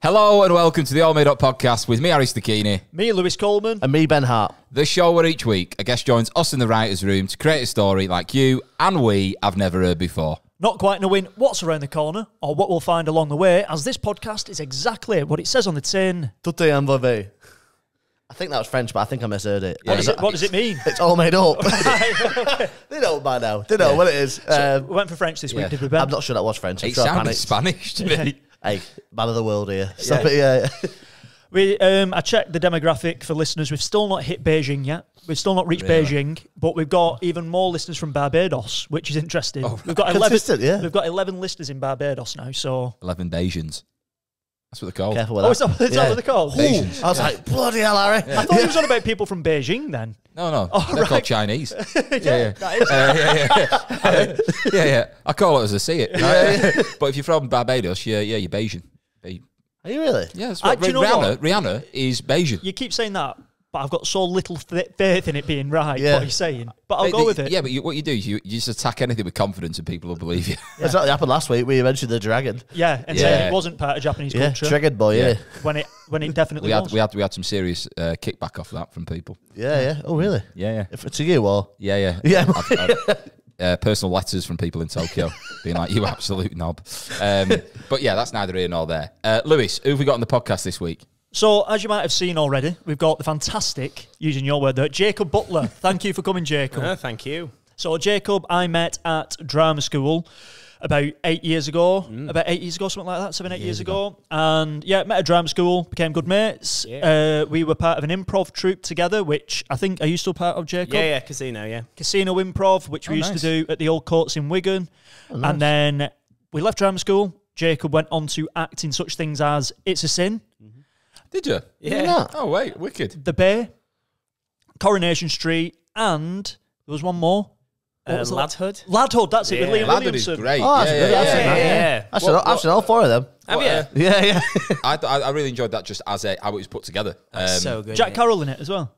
Hello and welcome to the AllMadeUp podcast with me, Harry Stakini. Me, Lewis Coleman. And me, Ben Hart. The show where each week a guest joins us in the writer's room to create a story like you and we have never heard before. Not quite knowing what's around the corner or what we'll find along the way, as this podcast is exactly what it says on the tin. Tout est enlevé. I think that was French, but I think I misheard it. What does it mean? It's all made up. They know by now. They know what it is. So we went for French this week, did we, Ben? I'm not sure that was French. It sounded Spanish to me. Hey, man of the world here. Stop it, I checked the demographic for listeners. We've still not hit Beijing yet. We've still not reached Beijing, but we've got even more listeners from Barbados, which is interesting. Oh, we've got 11. We've got 11 listeners in Barbados now. So 11 Bajans. That's what they're called. Careful with that. Is that what they're called? Bajans. I was like, bloody hell, Harry. I thought he was on about people from Beijing then. No, they're called Chinese. Yeah. I call it as I see it. But if you're from Barbados, you're Bajan. Are you really? Yeah, that's what Rihanna is Bajan. You keep saying that, but I've got so little faith in it being right, what you're saying. But I'll go with it. Yeah, but what you do is you just attack anything with confidence and people will believe you. That's what happened last week. We mentioned the dragon. Yeah, and saying it wasn't part of Japanese culture. Dragon boy, yeah. When it definitely was. We had some serious kickback off that from people. Yeah. Oh, really? Yeah. To you or? Yeah. Personal letters from people in Tokyo being like, you absolute knob. But yeah, that's neither here nor there. Lewis, who have we got on the podcast this week? So, as you might have seen already, we've got the fantastic, using your word there, Jacob Butler. Thank you for coming, Jacob. Thank you. So, Jacob, I met at drama school about 8 years ago. About 8 years ago, something like that, 7-8 years ago. And met at drama school, became good mates. Yeah. We were part of an improv troupe together, which I think, are you still part of, Jacob? Yeah, Casino, yeah. Casino Improv, which we used to do at the old courts in Wigan. Oh, nice. And then we left drama school. Jacob went on to act in such things as It's a Sin. Did you? Yeah. Oh, wait, wicked. The Bay, Coronation Street, and there was one more. Ladhood. Ladhood, that's it, with Liam Ladhood Williamson. is great. Oh, that's good. Yeah. I've seen all four of them. Have you? Yeah. I really enjoyed that just as how it was put together. So good. Jack Carroll in it as well.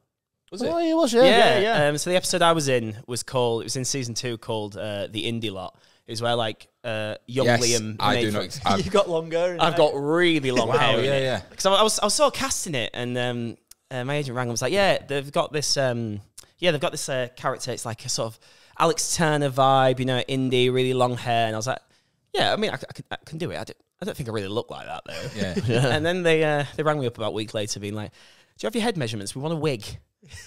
Was it? Oh, he was, Yeah. So the episode I was in was in season 2 called The Indie Lot. It was where young Liam. I do not. You got long hair. I've got really long hair. Yeah. Because I was sort of casting it, and my agent rang and was like, they've got this character. It's like a sort of Alex Turner vibe, indie, really long hair. And I was like, I mean, I can do it. I don't think I really look like that though. Yeah. And then they rang me up about a week later, being like, do you have your head measurements? We want a wig.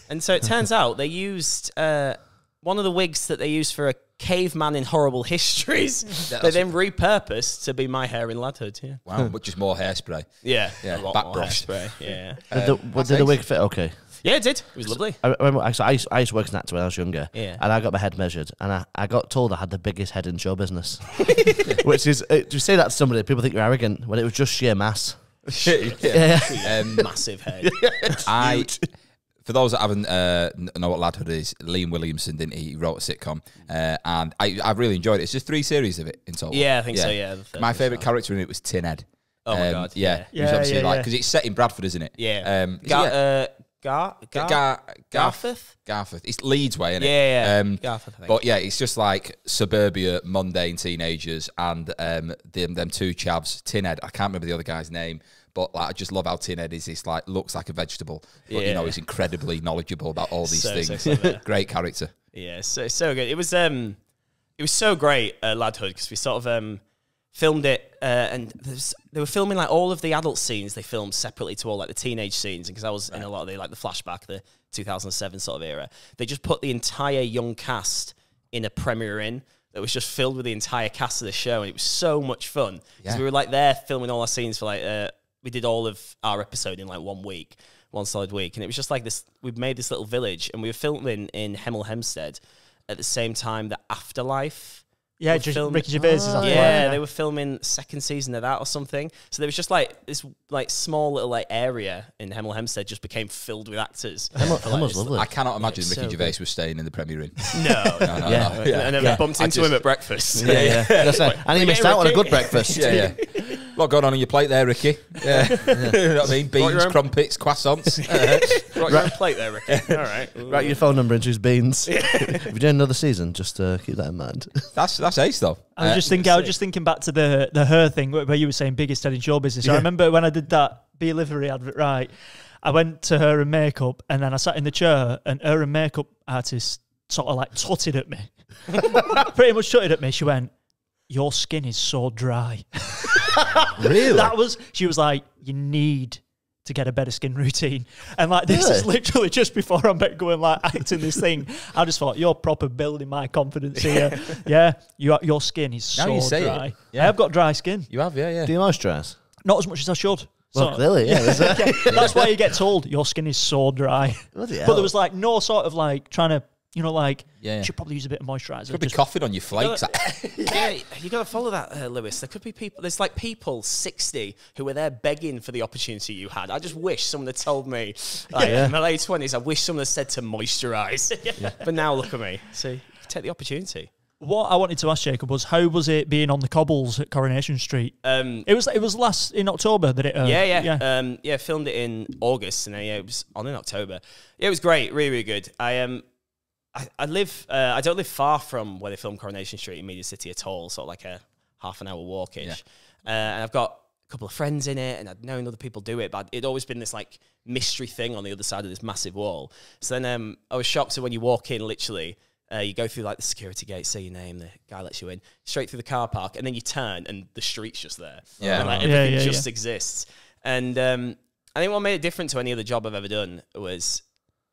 And so it turns out they used one of the wigs that they used for a caveman in Horrible Histories. They then repurposed to be my hair in Ladhood. Yeah. Wow, but just more hairspray. Yeah. Back brush. Yeah. Did the wig fit okay? Yeah, it did. It was lovely. I remember, I used to work as an actor when I was younger, and I got my head measured, and I got told I had the biggest head in show business. Which is, to say that to somebody, people think you're arrogant, when it was just sheer mass. Massive head. For those that haven't know what Ladhood is, Liam Williamson, didn't he? He wrote a sitcom, and I really enjoyed it. It's just 3 series of it in total. Yeah, I think so, yeah. My favourite character in it was Tin Head. Oh, my God. Yeah. Because it's set in Bradford, isn't it? Yeah. Garforth? Garforth. It's Leeds way, isn't it? Yeah. Garforth, I think. But yeah, it's just like suburbia, mundane teenagers, and them 2 chavs, Tin Head. I can't remember the other guy's name. But I just love how Tin Head is. It's looks like a vegetable, but he's incredibly knowledgeable about all these things. So great character. Yeah, so good. It was so great, Ladhood, because we sort of filmed it, and they were filming all of the adult scenes. They filmed separately to all the teenage scenes, because I was in a lot of the flashback, the 2007 sort of era. They just put the entire young cast in a Premier Inn that was just filled with the entire cast of the show, and it was so much fun because we were there filming all our scenes for we did all of our episode in 1 week, one solid week. And it was just this, we'd made this little village, and we were filming in Hemel Hempstead at the same time that Afterlife. Yeah, just Ricky Gervais is Afterlife. Yeah, they were filming 2nd season of that or something. So there was just this small little area in Hemel Hempstead just became filled with actors. Hemel's lovely. I cannot imagine Ricky Gervais was staying in the Premier Inn. No. And then we bumped into him at breakfast. Yeah. And he missed out on a good breakfast. Yeah. lot going on your plate there, Ricky. Yeah. You know what I mean? Beans, crumpets, croissants. Got your own plate there, Ricky. All right. Write your phone number and choose beans. If you're doing another season, just keep that in mind. That's ace, though. I was just thinking back to the her thing where you were saying biggest head in show business. I remember when I did that Be Livery advert, right? I went to her and makeup, and then I sat in the chair, and her and makeup artist sort of like tutted at me. Pretty much tutted at me. She went, "Your skin is so dry." Really? She was like, "You need to get a better skin routine." And like, this is literally just before I'm about going like acting this thing. I just thought, you're proper building my confidence here. Yeah, your skin is Now you so say dry. it. Yeah. I've got dry skin. You have, yeah. Do you moisturise? Not as much as I should. Well, clearly, yeah. That's why you get told your skin is so dry. Bloody hell. But there was like no sort of like trying to, you know, like, Yeah. you should probably use a bit of moisturiser. Could be coughing on your flakes. Yeah, you got to follow that, Lewis. There could be people. There's like people 60 who were there begging for the opportunity you had. I just wish someone had told me, like, in my late 20s. I wish someone had said to moisturise. But now look at me. See, take the opportunity. What I wanted to ask Jacob was, how was it being on the cobbles at Coronation Street? It was last in October that it. Yeah. Filmed it in August, and it was on in October. Yeah, it was great, really, really good. I don't live far from where they filmed Coronation Street in Media City at all, sort of like a half an hour walkish. And I've got a couple of friends in it, and I'd known other people do it, but it'd always been this like mystery thing on the other side of this massive wall. So then I was shocked. So when you walk in, literally. You go through like the security gate, say your name, the guy lets you in, straight through the car park, and then you turn and the street's just there. Yeah. And, like, everything just exists. And I think what made it different to any other job I've ever done was,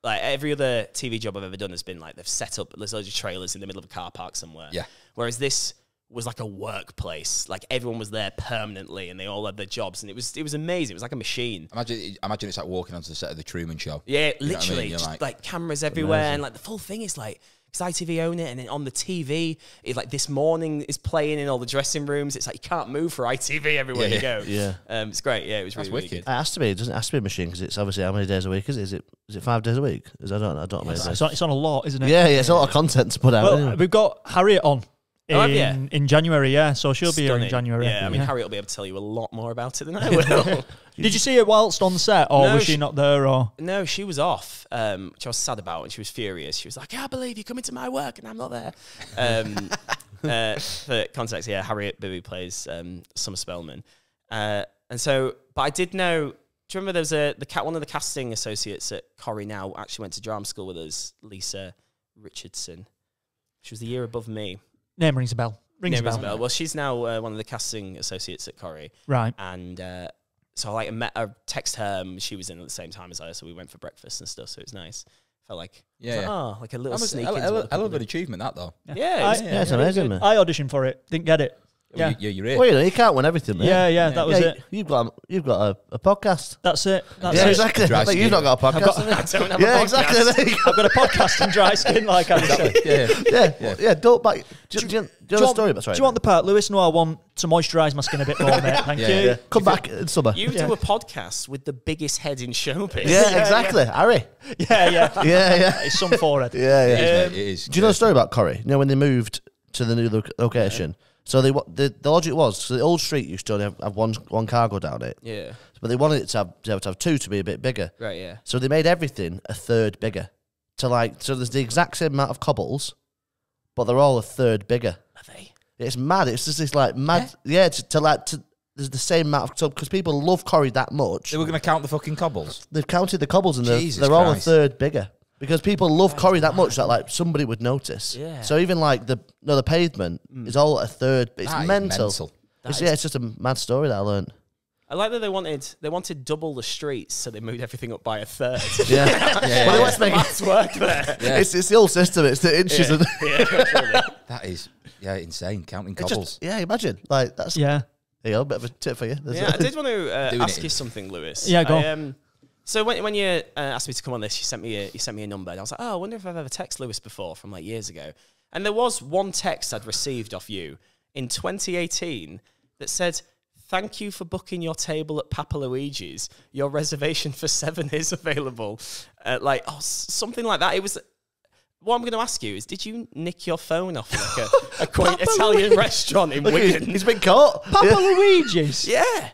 like, every other TV job I've ever done has been like they've set up, there's loads of trailers in the middle of a car park somewhere. Yeah. Whereas this was like a workplace. Like everyone was there permanently and they all had their jobs, and it was amazing. It was like a machine. Imagine it's like walking onto the set of the Truman Show. Yeah, You know what I literally. mean? You're Just like cameras everywhere, and like the full thing is like, because ITV own it, and then on the TV, it's like This Morning is playing in all the dressing rooms. It's like you can't move for ITV everywhere you go. Yeah. It's great. Yeah, it was really, really good. It has to be. It doesn't have to be a machine because it's obviously how many days a week is it? Is it 5 days a week? I don't know. It's on a lot, isn't it? Yeah, it's a lot of content to put out. Well, we've got Harriet on in January, so she'll be here in January. Yeah, I mean, Harriet will be able to tell you a lot more about it than I will. Did you see it whilst on set, or was she not there? Or no, she was off, which I was sad about, and she was furious. She was like, "I can't believe you're coming to my work and I'm not there." For context, Harriet Bibby plays Summer Spellman, and so, but I did know. Do you remember there was one of the casting associates at Corrie now actually went to drama school with us, Lisa Richardson. She was the year above me. Name rings a bell. Rings a bell. Well, she's now one of the casting associates at Corrie, right? And so I text her. She was in at the same time as I, so we went for breakfast and stuff. So it was nice. Felt like like a little sneak. I love an achievement, that though. Yeah, it's amazing. I auditioned for it, didn't get it. Yeah, you're here. Well, you can't win everything, man. Yeah, that was it. You've got a podcast. That's it. Exactly. You've not got a podcast. I don't have a podcast. Exactly. I've got a podcast and dry skin, like I said. Yeah. Don't back. Do you know the story about? Sorry. Do you want the part, Lewis? No, I want to moisturise my skin a bit more, mate. Thank you. Yeah. Come back in summer. You do a podcast with the biggest head in showbiz. Yeah, exactly. Harry. Yeah. It's some forehead. Yeah. It is. Do you know the story about Corrie? You know when they moved to the new location? So the logic was, so the old street used to only have one car go down it. Yeah. But they wanted it to have two to be a bit bigger. Right, yeah. So they made everything a third bigger. So there's the exact same amount of cobbles, but they're all a third bigger. Are they? It's mad. It's just this like mad. Yeah, there's the same amount of, because people love Corrie that much. They were going to count the fucking cobbles. They've counted the cobbles and they're all a Christ. third bigger. Because people love Corrie that much that like somebody would notice. Yeah. So even like the pavement is all a third. It's That is mental. It's just a mad story that I learned. I like that they wanted double the streets, so they moved everything up by a third. Yeah. Yeah. Well, let's make Maths work there. Yeah. It's the old system. It's the inches. And That is insane. Counting cobbles. imagine like that's. Yeah. There you go, a bit of a tip for you. Yeah, I did want to ask it. you something, Lewis. Yeah, go on. So when you asked me to come on this, you sent me a number, and I was like, oh, I wonder if I've ever texted Lewis before from like years ago. And there was one text I'd received off you in 2018 that said, "Thank you for booking your table at Papa Luigi's. Your reservation for 7 is available." Something like that. It was what I'm going to ask you is, did you nick your phone off like a quaint Italian restaurant in Wigan? He's been caught. Papa Luigi's. Yeah.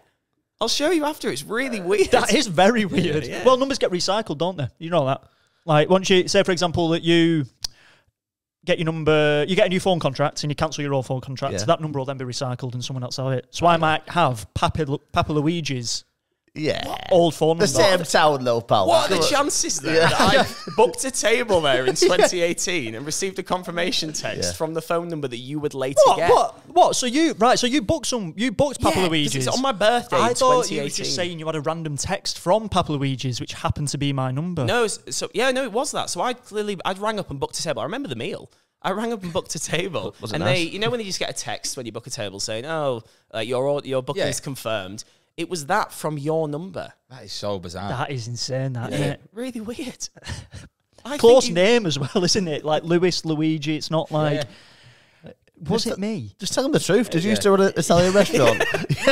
I'll show you after. It's really weird. That is very weird. Yeah. Well, numbers get recycled, don't they? You know that. Like, once you say, for example, that you get your number, you get a new phone contract and you cancel your old phone contract, that number will then be recycled and someone else will have it. So I might have Papa Luigi's old phone number. The same town, though, pal. What are the chances then that I booked a table there in 2018 and received a confirmation text from the phone number that you would later get? What? So you booked Papa Luigi's. It's on my birthday. I in thought 2018. you were just saying you had a random text from Papa Luigi's, which happened to be my number. No, it was that. So I'd rang up and booked a table. I remember the meal. I rang up and booked a table, Was it and nice? they, when you just get a text when you book a table saying, your booking is confirmed. It was that from your number. That is so bizarre. That is insane, isn't it? Really weird. Close name as well, isn't it? Like Louis, Luigi. It's not like... Was it me? Just tell him the truth. Did you used to run an Italian restaurant?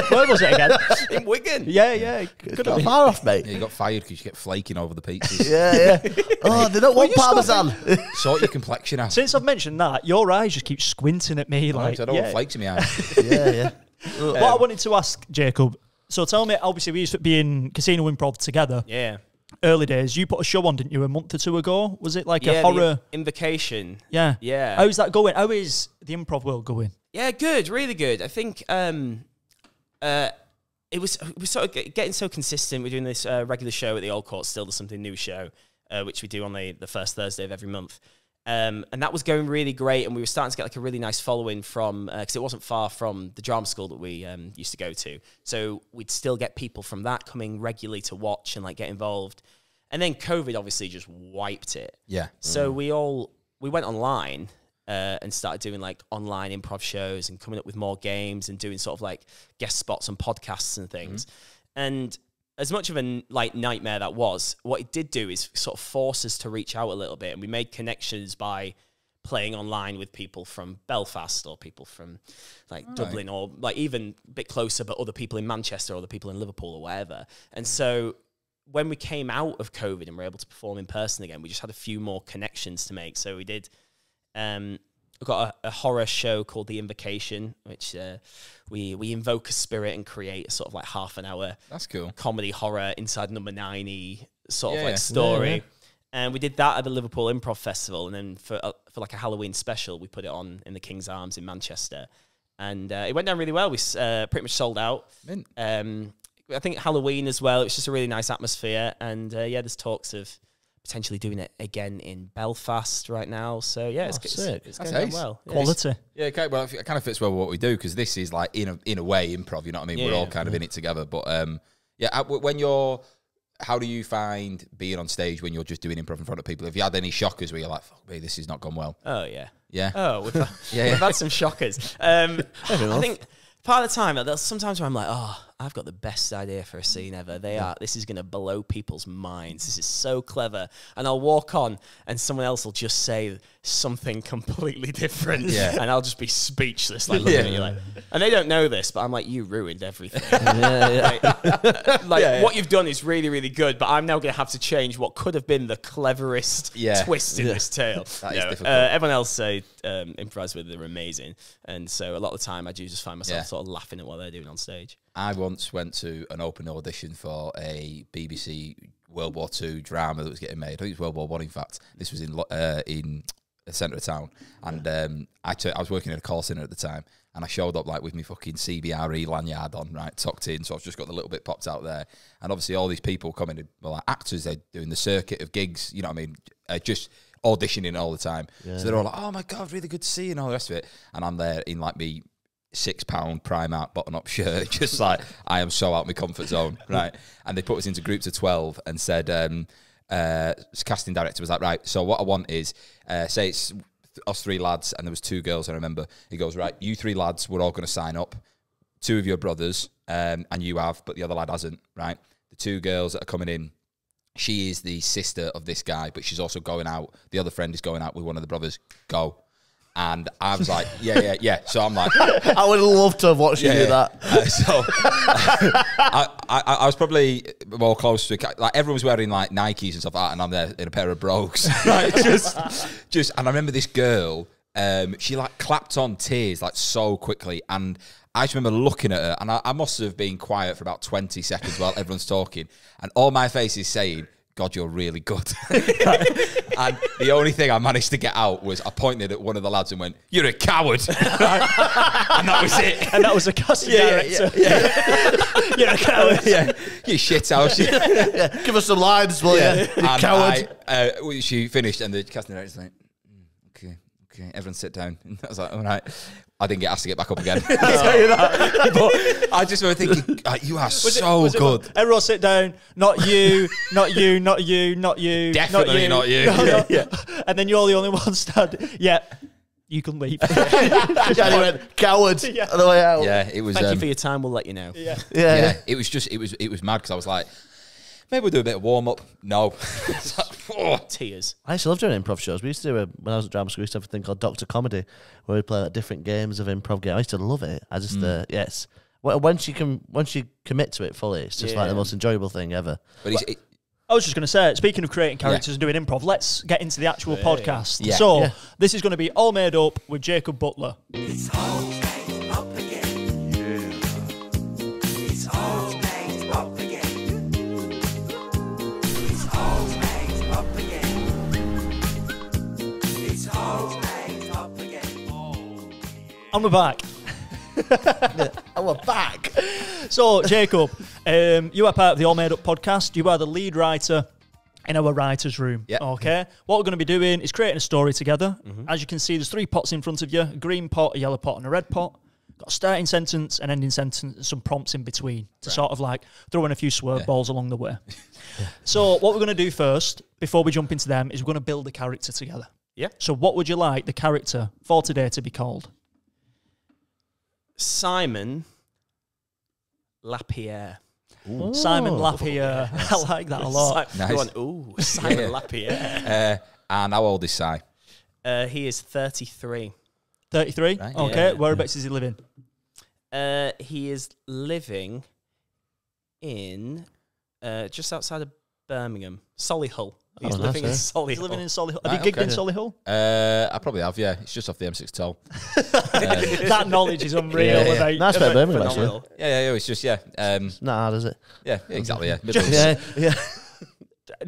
Where was it again? In Wigan. Yeah. Could not far off, mate. Yeah, you got fired because you get flaking over the pizzas. Yeah. Oh, they don't want parmesan. Sort your complexion out. Since I've mentioned that, your eyes just keep squinting at me. Like, I don't want flakes in my eyes. Yeah. What I wanted to ask, Jacob, so tell me, obviously we used to be in Casino Improv together. Yeah. Early days. You put a show on, didn't you, a month or two ago? Was it like a horror? Invocation. Yeah. Yeah. How's that going? How is the improv world going? Yeah, good, really good. I think it was sort of getting so consistent. We're doing this regular show at the Old Court still. There's something new show, which we do on the first Thursday of every month. And that was going really great, and we were starting to get like a really nice following from, because it wasn't far from the drama school that we used to go to. So we'd still get people from that coming regularly to watch and like get involved. And then COVID obviously just wiped it. Yeah. So we went online and started doing like online improv shows and coming up with more games and doing sort of like guest spots on podcasts and things. And as much of a like nightmare that was, what it did do is sort of force us to reach out a little bit, and we made connections by playing online with people from Belfast or people from like Dublin or like even a bit closer, but other people in Manchester or other people in Liverpool or wherever. And so when we came out of COVID and were able to perform in person again, we just had a few more connections to make. So we did. We've got a horror show called The Invocation, which we invoke a spirit and create a sort of like half an hour. That's cool. Comedy horror inside number 90 sort of like story. Yeah. And we did that at the Liverpool Improv Festival, and then for like a Halloween special, we put it on in the King's Arms in Manchester, and it went down really well. We pretty much sold out. I think Halloween as well. It was just a really nice atmosphere, and there's talks of potentially doing it again in Belfast right now. So yeah, it's going down well. Quality. Yeah, okay, well, it kind of fits well with what we do, because this is like in a way improv. You know what I mean? We're all kind of in it together. But how do you find being on stage when you're just doing improv in front of people? Have you had any shockers where you're like, fuck me, this has not gone well? Oh yeah, yeah. Oh, we've had some shockers. I think part of the time, there's sometimes where I'm like, oh, I've got the best idea for a scene ever. This is going to blow people's minds. This is so clever. And I'll walk on and someone else will just say something completely different. Yeah. And I'll just be speechless, like looking at you like, and they don't know this, but I'm like, you ruined everything. What you've done is really, really good, but I'm now going to have to change what could have been the cleverest twist in this tale. That is difficult. Everyone else say improvise with, they're amazing. And so a lot of the time I do just find myself sort of laughing at what they're doing on stage. I once went to an open audition for a BBC World War II drama that was getting made. I think it was World War I, in fact. This was in the centre of town. And I was working at a call centre at the time, and I showed up like with my fucking CBRE lanyard on, right, tucked in. So I've just got the little bit popped out there. And obviously all these people coming, were like actors, they're doing the circuit of gigs, you know what I mean, just auditioning all the time. Yeah. So they're all like, oh my God, really good to see you, and all the rest of it. And I'm there in like me £6 Primark button-up shirt, just like, I am so out of my comfort zone, right? And they put us into groups of 12 and said, casting director was like, right, so what I want is, say it's us 3 lads, and there was 2 girls, I remember. He goes, right, you 3 lads, we're all going to sign up. 2 of your brothers, and you have, but the other lad hasn't, right? The 2 girls that are coming in, she is the sister of this guy, but she's also going out. The other friend is going out with one of the brothers. Go. And I was like, yeah. So I'm like, I would love to have watched you do that. So I was probably more close to, like, everyone was wearing like Nikes and stuff like that, and I'm there in a pair of brogues. Right? just, and I remember this girl, she like clapped on tears like so quickly, and I just remember looking at her, and I must have been quiet for about 20 seconds while everyone's talking, and all my face is saying, God, you're really good. And the only thing I managed to get out was I pointed at one of the lads and went, "You're a coward." And that was it. And that was a casting director. Yeah. You're a coward. Yeah. You shit house. Yeah. Give us some lines, will you? You coward. She finished, and the casting director's like, okay, everyone sit down. And I was like, all right. I didn't get asked to get back up again. I'll tell you that. But I just remember thinking, you are so good. Everyone sit down. Not you, not you, not you, not you. Definitely not you. No. Yeah. And then you're the only one standing. Yeah, you can leave. Johnny went, coward, on the way out. Yeah, it was. Thank you for your time. We'll let you know. Yeah. It was just, it was mad because I was like, maybe we'll do a bit of warm up. No. It's like, Tears. I used to love doing improv shows. We used to do when I was at drama school, we used to have a thing called Doctor Comedy, where we'd play like different games of improv games. I used to love it. I just yes. Once you commit to it fully, it's just like the most enjoyable thing ever. But I was just going to say, speaking of creating characters and doing improv, let's get into the actual podcast. Yeah. So this is going to be All Made Up with Jacob Butler. It's all made up again. It's all made up again. It's all made up again. It's all made up again. And we're back. And we're back. So, Jacob, you are part of the All Made Up podcast. You are the lead writer in our writer's room. Yeah. Okay. What we're going to be doing is creating a story together. As you can see, there's 3 pots in front of you: a green pot, a yellow pot, and a red pot. Got a starting sentence, an ending sentence, and some prompts in between to sort of like throw in a few swerve balls along the way. So, what we're going to do first, before we jump into them, is we're going to build a character together. Yeah. So, what would you like the character for today to be called? Simon LaPiere. Simon LaPiere. I like that a lot. Nice. Simon LaPiere. and how old is Si? He is 33. 33? Right. Okay. Yeah. Whereabouts is he living? He is living in just outside of Birmingham, Solihull. He's living in Solihull. He's living in Solihull. Have you gigged in Solihull? I probably have, yeah. It's just off the M6 toll. That knowledge is unreal. About Nice bit of Birmingham, actually. Phenomenal. Yeah, it's just, Not hard, is it? yeah, exactly, yeah. Yeah.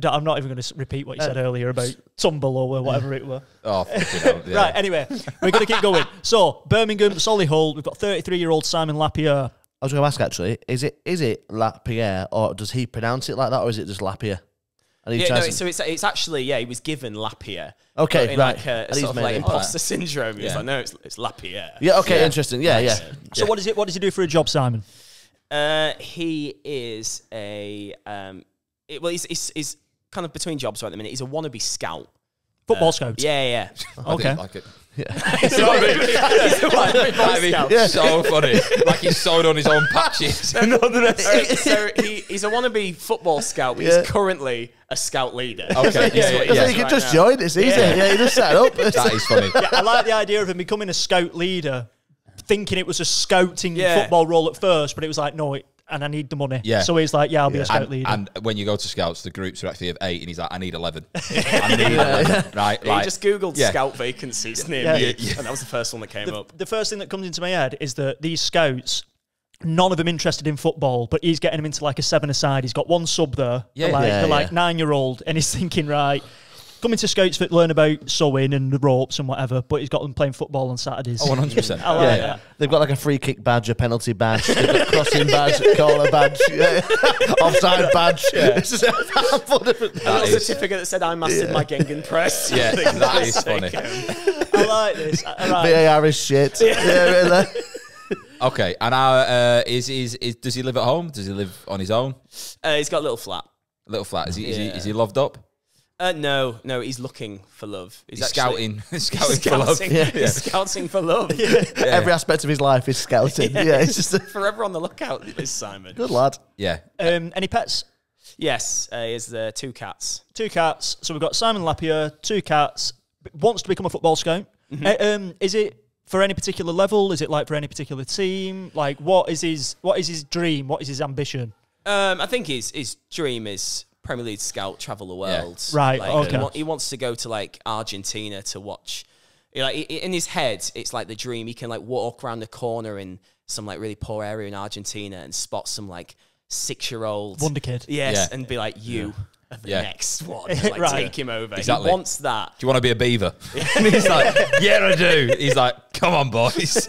I'm not even going to repeat what you said earlier about Tumble or whatever it were. Oh, fucking hell, yeah. Right, anyway, we're going to keep going. So, Birmingham, Solihull, we've got 33-year-old Simon LaPiere. I was going to ask, actually, is it LaPiere, or does he pronounce it like that, or is it just LaPiere? So it's actually, he was given LaPiere. Okay, in right. like a And sort he's of made like it. imposter syndrome. He was like, no, it's LaPiere. Yeah, okay, interesting. Yeah. So, what does he do for a job, Simon? He is a he's kind of between jobs right at the minute. He's a wannabe scout. Football scout? Yeah. I Okay. didn't like it. So funny. Like he's sewed on his own patches. So he's a wannabe football scout, but he's currently a scout leader. Okay, So you can just join, it's easy. Yeah, you just set up. That is funny. Yeah, I like the idea of him becoming a scout leader, thinking it was a scouting football role at first, but it was like, no, and I need the money. Yeah. So he's like, I'll be a scout leader. And when you go to scouts, the groups are actually of 8, and he's like, I need 11. I need 11. Right? He just Googled scout vacancies near me, and that was the first one that came up. The first thing that comes into my head is that these scouts, none of them interested in football, but he's getting them into like a 7-a-side. He's got one sub there, the 9-year-old, and he's thinking, right, coming to scouts to learn about sewing and the ropes and whatever, but he's got them playing football on Saturdays. Oh, 100%. I like that. They've got like a free kick badge, a penalty badge, they've got crossing badge, corner badge, offside badge. It's just a handful of different A little certificate that said I mastered my Gengen press. Yeah, that is funny. I like this. VAR is shit. Really. Okay, and now does he live at home? Does he live on his own? He's got a little flat. Little flat. Is he loved up? No, he's looking for love. He's scouting for love. He's scouting for love. Every aspect of his life is scouting. Yeah, it's just forever on the lookout is Simon. good lad. Yeah. Any pets? Yes, he has 2 cats. 2 cats. So we've got Simon LaPiere, 2 cats, wants to become a football scout. Is it for any particular level? Is it like for any particular team? Like, what is his dream? What is his ambition? I think his dream is Premier League scout, travel the world. Yeah. Right, Like, okay. He wants to go to like Argentina to watch. Like in his head, it's like the dream. He can like walk around the corner in some like really poor area in Argentina and spot some like 6-year-old Wonder kid. Yes, Yeah. and be like, you are the next one. And, like, Right. take him over. Exactly. He wants that. Do you want to be a beaver? And he's like, yeah, I do. He's like, come on, boys.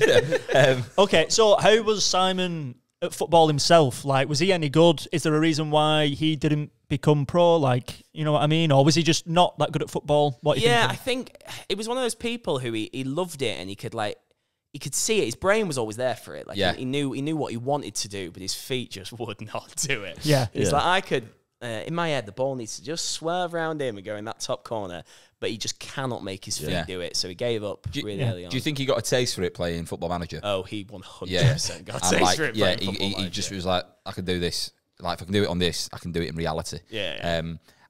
Okay, so how was Simon at football himself? Like, was he any good? Is there a reason why he didn't become pro? Like, you know what I mean? Or was he just not that good at football? What? Yeah, I think it was one of those people who he loved it and he could see it. His brain was always there for it. Like he knew what he wanted to do, but his feet just would not do it. Yeah. It's like I could. In my head, the ball needs to just swerve around him and go in that top corner, but he just cannot make his feet do it. So he gave up really early on. Do you think he got a taste for it playing Football Manager? Oh, he 100% got a And taste like, for it. yeah, playing Football he Manager. just was like, I can do this. Like, if I can do it on this, I can do it in reality. Yeah.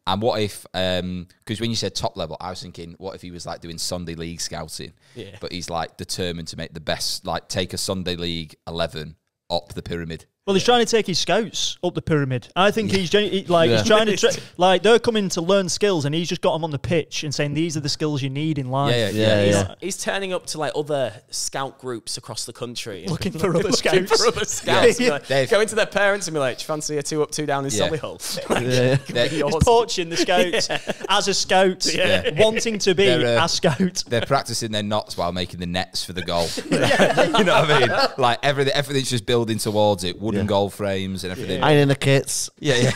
And what if, because when you said top level, I was thinking, what if he was like doing Sunday League scouting? Yeah. But he's like determined to make the best, like take a Sunday League 11 up the pyramid. Well, he's trying to take his scouts up the pyramid. I think he's he's trying to like they're coming to learn skills, and he's just got them on the pitch and saying these are the skills you need in life. He's turning up to like other scout groups across the country, Looking for other looking scouts. for other scouts. Yeah. Like, going to their parents and be like, "Do you fancy a 2 up, 2 down in Yeah. Solihull?" They're- He's poaching the scouts as a scout, wanting to be a scout. They're practicing their knots while making the nets for the goal. You know what I mean? Like everything's just building towards it. Wooden goal frames and everything. Ironing the kits. Yeah.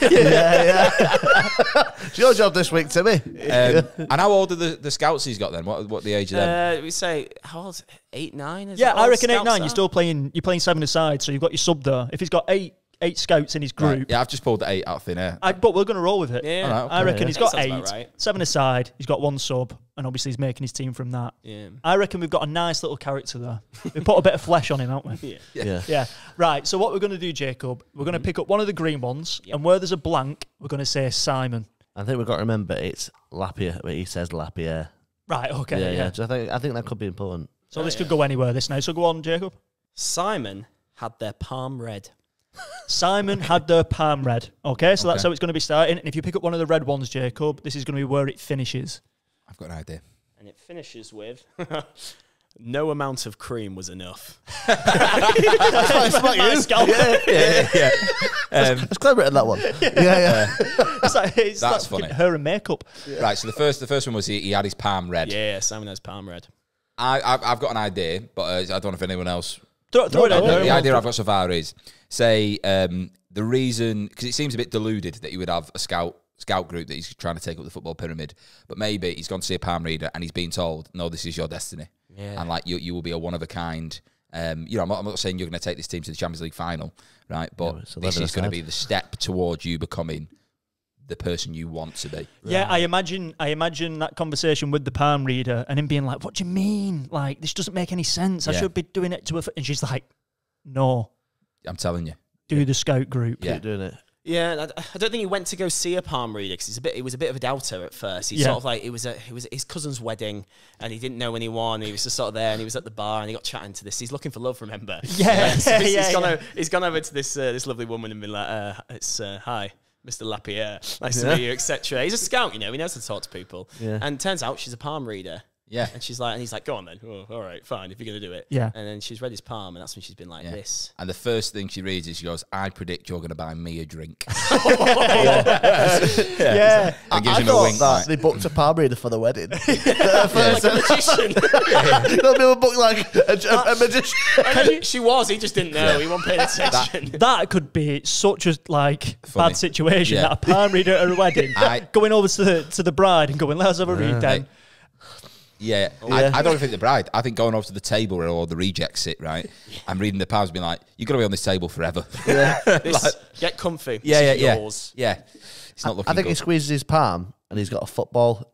It's your job this week, Timmy. And how old are the scouts he's got then? What the age of them? We say how old? 8, 9? Is Yeah, that I all reckon 8, scouts 9. are? You're still playing. You're playing 7 aside, so you've got your sub there. If he's got eight scouts in his group, Right. Yeah, I've just pulled the 8 out of thin air. but we're going to roll with it. Yeah. All right, okay. I reckon he's got That 8, sounds about right. 7 aside. He's got 1 sub, and obviously he's making his team from that. Yeah. I reckon we've got a nice little character there. We put a bit of flesh on him, haven't we? Yeah. Yeah. Right. So what we're going to do, Jacob, we're going to pick up one of the green ones, and where there's a blank, we're going to say Simon. I think we've got to remember it's LaPiere, but he says LaPiere. Right. Okay. Yeah. So I think that could be important. So this could go anywhere this now. So go on, Jacob. Simon had their palm red. Simon had their palm red. Okay, so that's how it's going to be starting. And if you pick up one of the red ones, Jacob, this is going to be where it finishes. I've got an idea. And it finishes with no amount of cream was enough. Nice scalp. It's clever written, that one. Yeah. It's That's like funny. Hair and makeup. Right, so the first one was he had his palm red. Yeah, Simon has palm red. I've got an idea, but I don't know if anyone else. Throw it out there. The idea I've got so far is, say, the reason, because it seems a bit deluded that you would have a scout group that he's trying to take up the football pyramid, but maybe he's gone to see a palm reader and he's been told, no, this is your destiny. Yeah. And like you will be a one of a kind. I'm not saying you're going to take this team to the Champions League final, right? But it's this 11 is going to aside. be the step towards you becoming the person you want to be. Yeah, I imagine that conversation with the palm reader and him being like, "What do you mean? Like, this doesn't make any sense. I Yeah. should be doing it to a." And she's like, "No, I'm telling you. do the scout group." Yeah. Keep doing it. Yeah, I don't think he went to go see a palm reader because he was a bit of a doubter at first. He Yeah. sort of like it was his cousin's wedding and he didn't know anyone. He was just sort of there and he was at the bar and he got chatting to this. He's looking for love, remember? Yeah, So yeah, he's gone over to this lovely woman and been like, "It's hi, Mr. LaPiere, nice to meet you," etc. He's a scout, he knows how to talk to people. Yeah. And turns out she's a palm reader. Yeah. And he's like, "Go on then. Oh, all right, fine, if you're gonna do it." Yeah. And then she's read his palm, and that's when she's been like, Yeah. "This." And the first thing she reads is she goes, I predict you're going to buy me a drink. Yeah. And gives I him a thought wink. that like, they booked a palm reader for the wedding. Like a magician. They were booked like a magician. She was. He just didn't know. He wasn't paying attention. That could be such a Funny. bad situation. Yeah. That a palm reader at a wedding, going over to the bride and going, "Let's have a read then." Yeah, I don't think the bride. I think going over to the table where all the rejects sit, right? I'm reading the palms, being like, "You're gonna be on this table forever." Get comfy. Yeah, This is yeah. yours. It's not looking I think good. he squeezes his palm and he's got a football.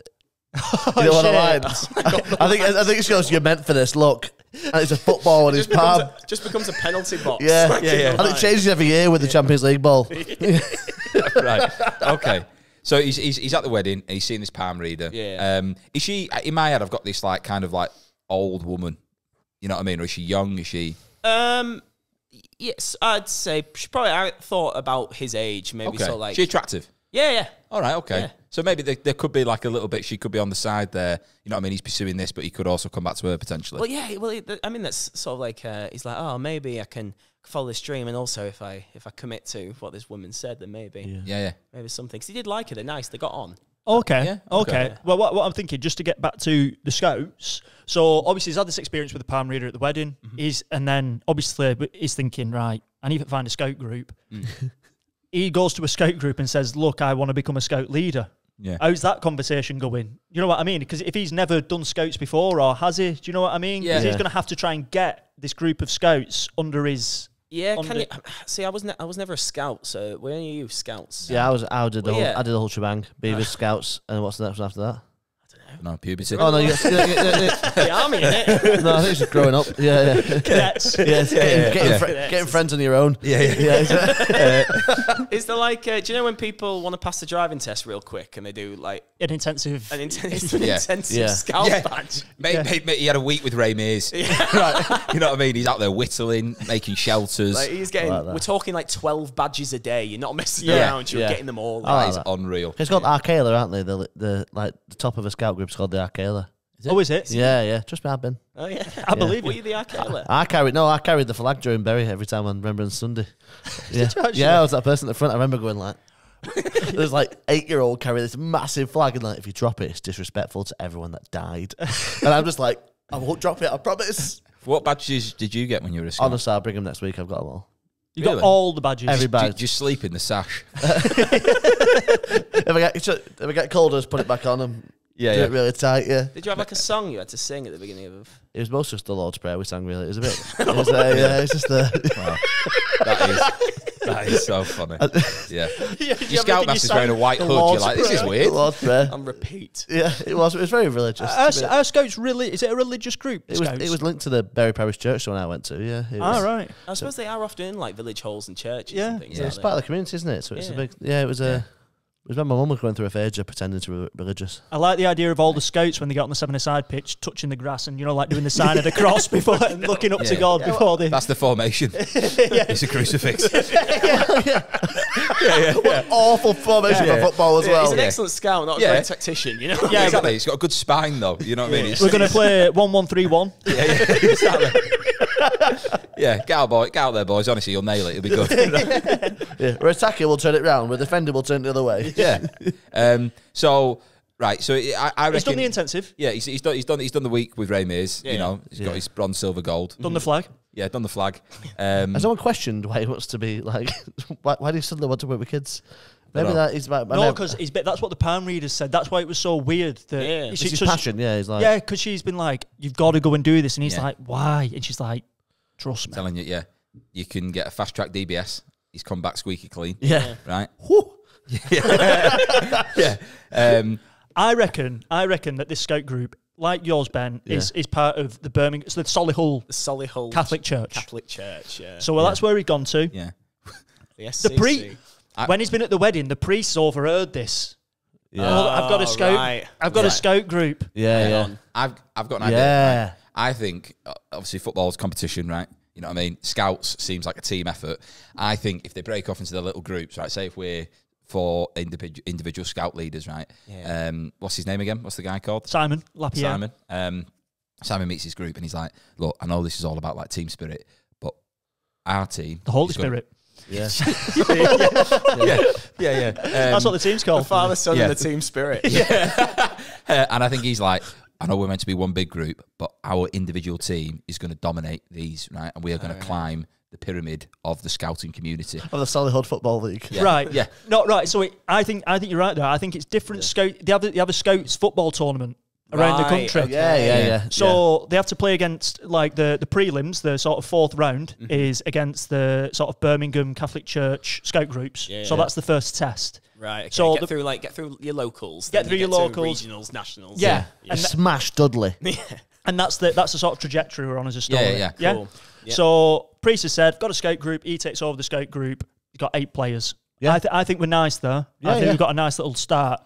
You know what I mean? I think it shows you're meant for this. Look, and it's a football on his palm. Just becomes a penalty box. Yeah, Like in the And it line. changes every year with the Champions League ball. Right. Okay. So he's at the wedding and he's seeing this palm reader. Yeah. Is she in my head? I've got this like kind of like old woman? You know what I mean? Or is she young? Is she? Yes, I'd say she probably. I thought about his age, maybe. Okay. So like, She attractive? yeah. All right, okay. Yeah. So maybe there could be like a little bit, she could be on the side there. You know what I mean? He's pursuing this, but he could also come back to her potentially. Well, yeah. Well, I mean, that's sort of like he's like, oh, maybe I can follow this dream, and also if I commit to what this woman said, then maybe Yeah. maybe something. Because he did like her. They're nice. They got on. Okay. Yeah, Okay. okay. Well, what I'm thinking, just to get back to the Scouts. So obviously he's had this experience with the palm reader at the wedding. And then obviously he's thinking, right, I need to find a Scout group. He goes to a Scout group and says, look, I want to become a Scout leader. Yeah. How's that conversation going? You know what I mean? Because if he's never done Scouts before, or has he? Do you know what I mean? Yeah. 'Cause he's going to have to try and get this group of Scouts under his... Yeah, On can the- you see? I was never a scout, so were any of you scouts? Yeah, I did the Well, whole, yeah. I did the whole shebang. Beavers, Scouts, and what's the next one after that? No, puberty. Oh no, you got, The army, innit? no, I think it's just growing up. Yeah. Cadets. Getting friends on your own. Yeah. Is there like, do you know when people want to pass the driving test real quick and they do like An intensive... an intensive Yeah. scout Yeah. badge? Mate, he had a week with Ray Mears. Right. You know what I mean? He's out there whittling, making shelters. Like he's getting, like that. we're talking like 12 badges a day. You're not messing Yeah. around. You're Yeah. getting them all. I That like is that. unreal. It's called Arcala, aren't they? The top of a scout group's called the Arcala. Oh, is it? Yeah. Trust me, I've been. Oh yeah, I believe Were you. you the Arcala? I carried the flag during Bury every time on Remembrance Sunday. Yeah, you actually? yeah, I was that person at the front. I remember going like, there's like 8-year-old carrying this massive flag, and like if you drop it, it's disrespectful to everyone that died. And I'm just like, I won't drop it, I promise. What badges did you get when you were a scout? Honestly, I'll bring them next week. I've got them all. You Really? got all the badges. Every Do you badge. just sleep in the sash? If I get cold, I just put it back on and do it really tight. Yeah, Did you have like a song you had to sing at the beginning of? it was mostly just the Lord's Prayer we sang. Really, it was a bit. It was, yeah, it's just Wow. That is so funny. Yeah. Your you scoutmaster's sang wearing a white the hood. You're Lord's like, this is Prayer, weird. The Lord's Prayer. On repeat. Yeah, it was. It was very religious. Are Scouts really... Is it a religious group? It was linked to the Bury Parish Church when I went to. Yeah. It was, All right. I suppose they are often in like village halls and churches Yeah. and things. Yeah. It's aren't part of the community, isn't it? So it's a Yeah. big. Yeah, it was a. It was when my mum was going through a phase of pretending to be religious. I like the idea of all the Scouts when they get on the 7-a-side pitch, touching the grass and, you know, like doing the sign of the cross before and looking up to Yeah. God before they... That's the formation. It's a crucifix. Awful formation Yeah. for football as they? well. He's an excellent scout, not a Yeah. great tactician. You know. Yeah, exactly. It's got a good spine, though. You know what I mean? It's, We're going to play 1-1-3-1. yeah, exactly. Yeah, get out there, boys. Honestly, you'll nail it. It'll be good. Yeah. We're attacking, we'll turn it round. We're defending, we'll turn it the other way. Yeah. So right. So I reckon He's done the intensive, Yeah, he's done the week with Ray Mears. Yeah. You know, he's got his bronze, silver, gold. done the flag. Yeah, done the flag. Has someone questioned why he wants to be like? Why do you suddenly want to work with kids? Maybe know. that is about. No, because that's what the palm readers said. That's why it was so weird. That Yeah. it's his passion. Yeah, he's like. Yeah, because she's been like, you've got to go and do this. And he's Yeah. like, why? And she's like, trust me. Telling you, yeah, you can get a fast track DBS. He's come back squeaky clean. Yeah. Right. Whew. Yeah. I reckon that this scout group, like yours, Ben, is part of the Birmingham, it's the Solihull The Solihull Catholic Church. Catholic Church. Yeah. So that's where he'd gone to. Yeah. The The SCC. when he's been at the wedding, the priest's overheard this. Yeah. Oh, I've got a Oh, scout. right. I've got a scout group. Yeah. Hang Yeah. on. I've got an idea. Yeah. Right? I think obviously football's competition, right? You know what I mean? Scouts seems like a team effort. I think if they break off into their little groups, right? Say if we're 4 individual scout leaders, right? Yeah. What's his name again? What's the guy called? Simon LaPiere. Simon. Simon meets his group and he's like, "Look, I know this is all about like team spirit, but our team, The Holy is gonna-" Spirit. Yeah. Yeah. That's what the team's The called. Father, Son, Yeah. and the team spirit. And I think he's like, I know we're meant to be one big group, but our individual team is going to dominate these, right? And we are going to climb the pyramid of the scouting community. Of the Solihull Football League. Yeah. Right. Yeah. No, right. So I think you're right there. I think it's different scout. They have a scouts football tournament around the Right, country. okay. Yeah. So they have to play against like the prelims. The sort of fourth round is against the sort of Birmingham Catholic Church scout groups. Yeah, so yeah. that's the first test. Right. Okay. So Get through your locals. Get then through you your to locals. regionals, nationals. Yeah. You smash Dudley. And that's the sort of trajectory we're on as a story. Yeah. Cool. Yeah. So Priest has said, got a scout group. He takes over the scout group. He's got 8 players. Yeah. I think we're nice there. Yeah, I think yeah. we've got a nice little start.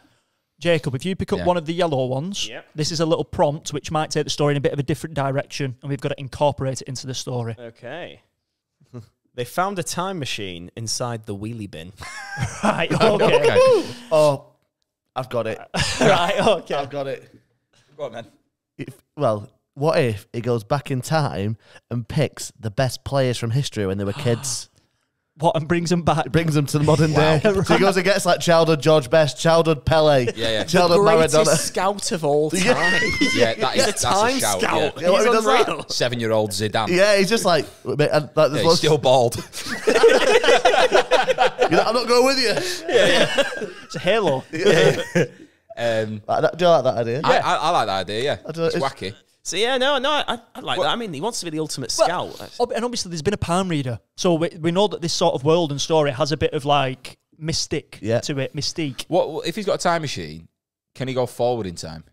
Jacob, if you pick up one of the yellow ones, this is a little prompt which might take the story in a bit of a different direction, and we've got to incorporate it into the story. Okay. They found a time machine inside the wheelie bin. Right, okay. Oh, I've got it. Right, okay. I've got it. Go on, man. Well, what if he goes back in time and picks the best players from history when they were kids? What, and brings them back? It brings them to the modern day. So he goes and gets like childhood George Best, childhood Pele, childhood Greatest Maradona. scout of all time. Yeah, that's Time a shout. scout. Yeah. Yeah, what if he does that? Unreal. 7-year-old Zidane. Yeah, he's just like, and, like there's Yeah, he's loads- still bald. You're like, I'm not going with you. It's a halo. Do you like that idea? I like that idea, yeah. don't know, It's it's- wacky. So yeah, no, I like that. I mean, he wants to be the ultimate scout. And obviously there's been a palm reader, so we know that this sort of world and story has a bit of like mystic to it, mystique. What if he's got a time machine? Can he go forward in time?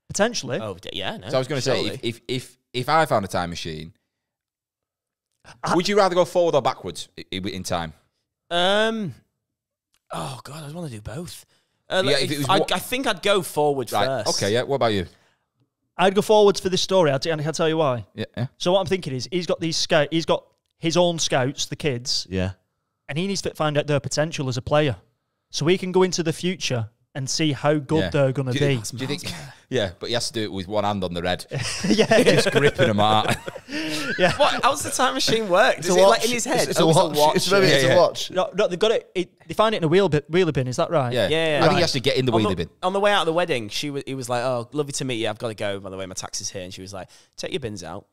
Potentially. Oh yeah, no. So I was going to say, surely. if I found a time machine, would you rather go forward or backwards in time? Oh god, I want to do both. if it was I think I'd go forward Right. first. Okay. Yeah. What about you? I'd go forwards for this story. I'll tell you why. Yeah. So what I'm thinking is he's got his own scouts, the kids, Yeah. and he needs to find out their potential as a player, so he can go into the future and see how good they're going to be. Do you think? Yeah, but he has to do it with one hand on the red, Yeah, just gripping them out. yeah. What? How's the time machine work? Does a it watch. like in his head? It's a watch. It's maybe it's a watch. No, they've got it. They find it in a wheeler bin. Is that right? Yeah. Yeah. I think he has to get in the wheelie bin. On the way out of the wedding, he was like, "Oh, lovely to meet you. I've got to go. By the way, my taxi's here." And she was like, "Take your bins out."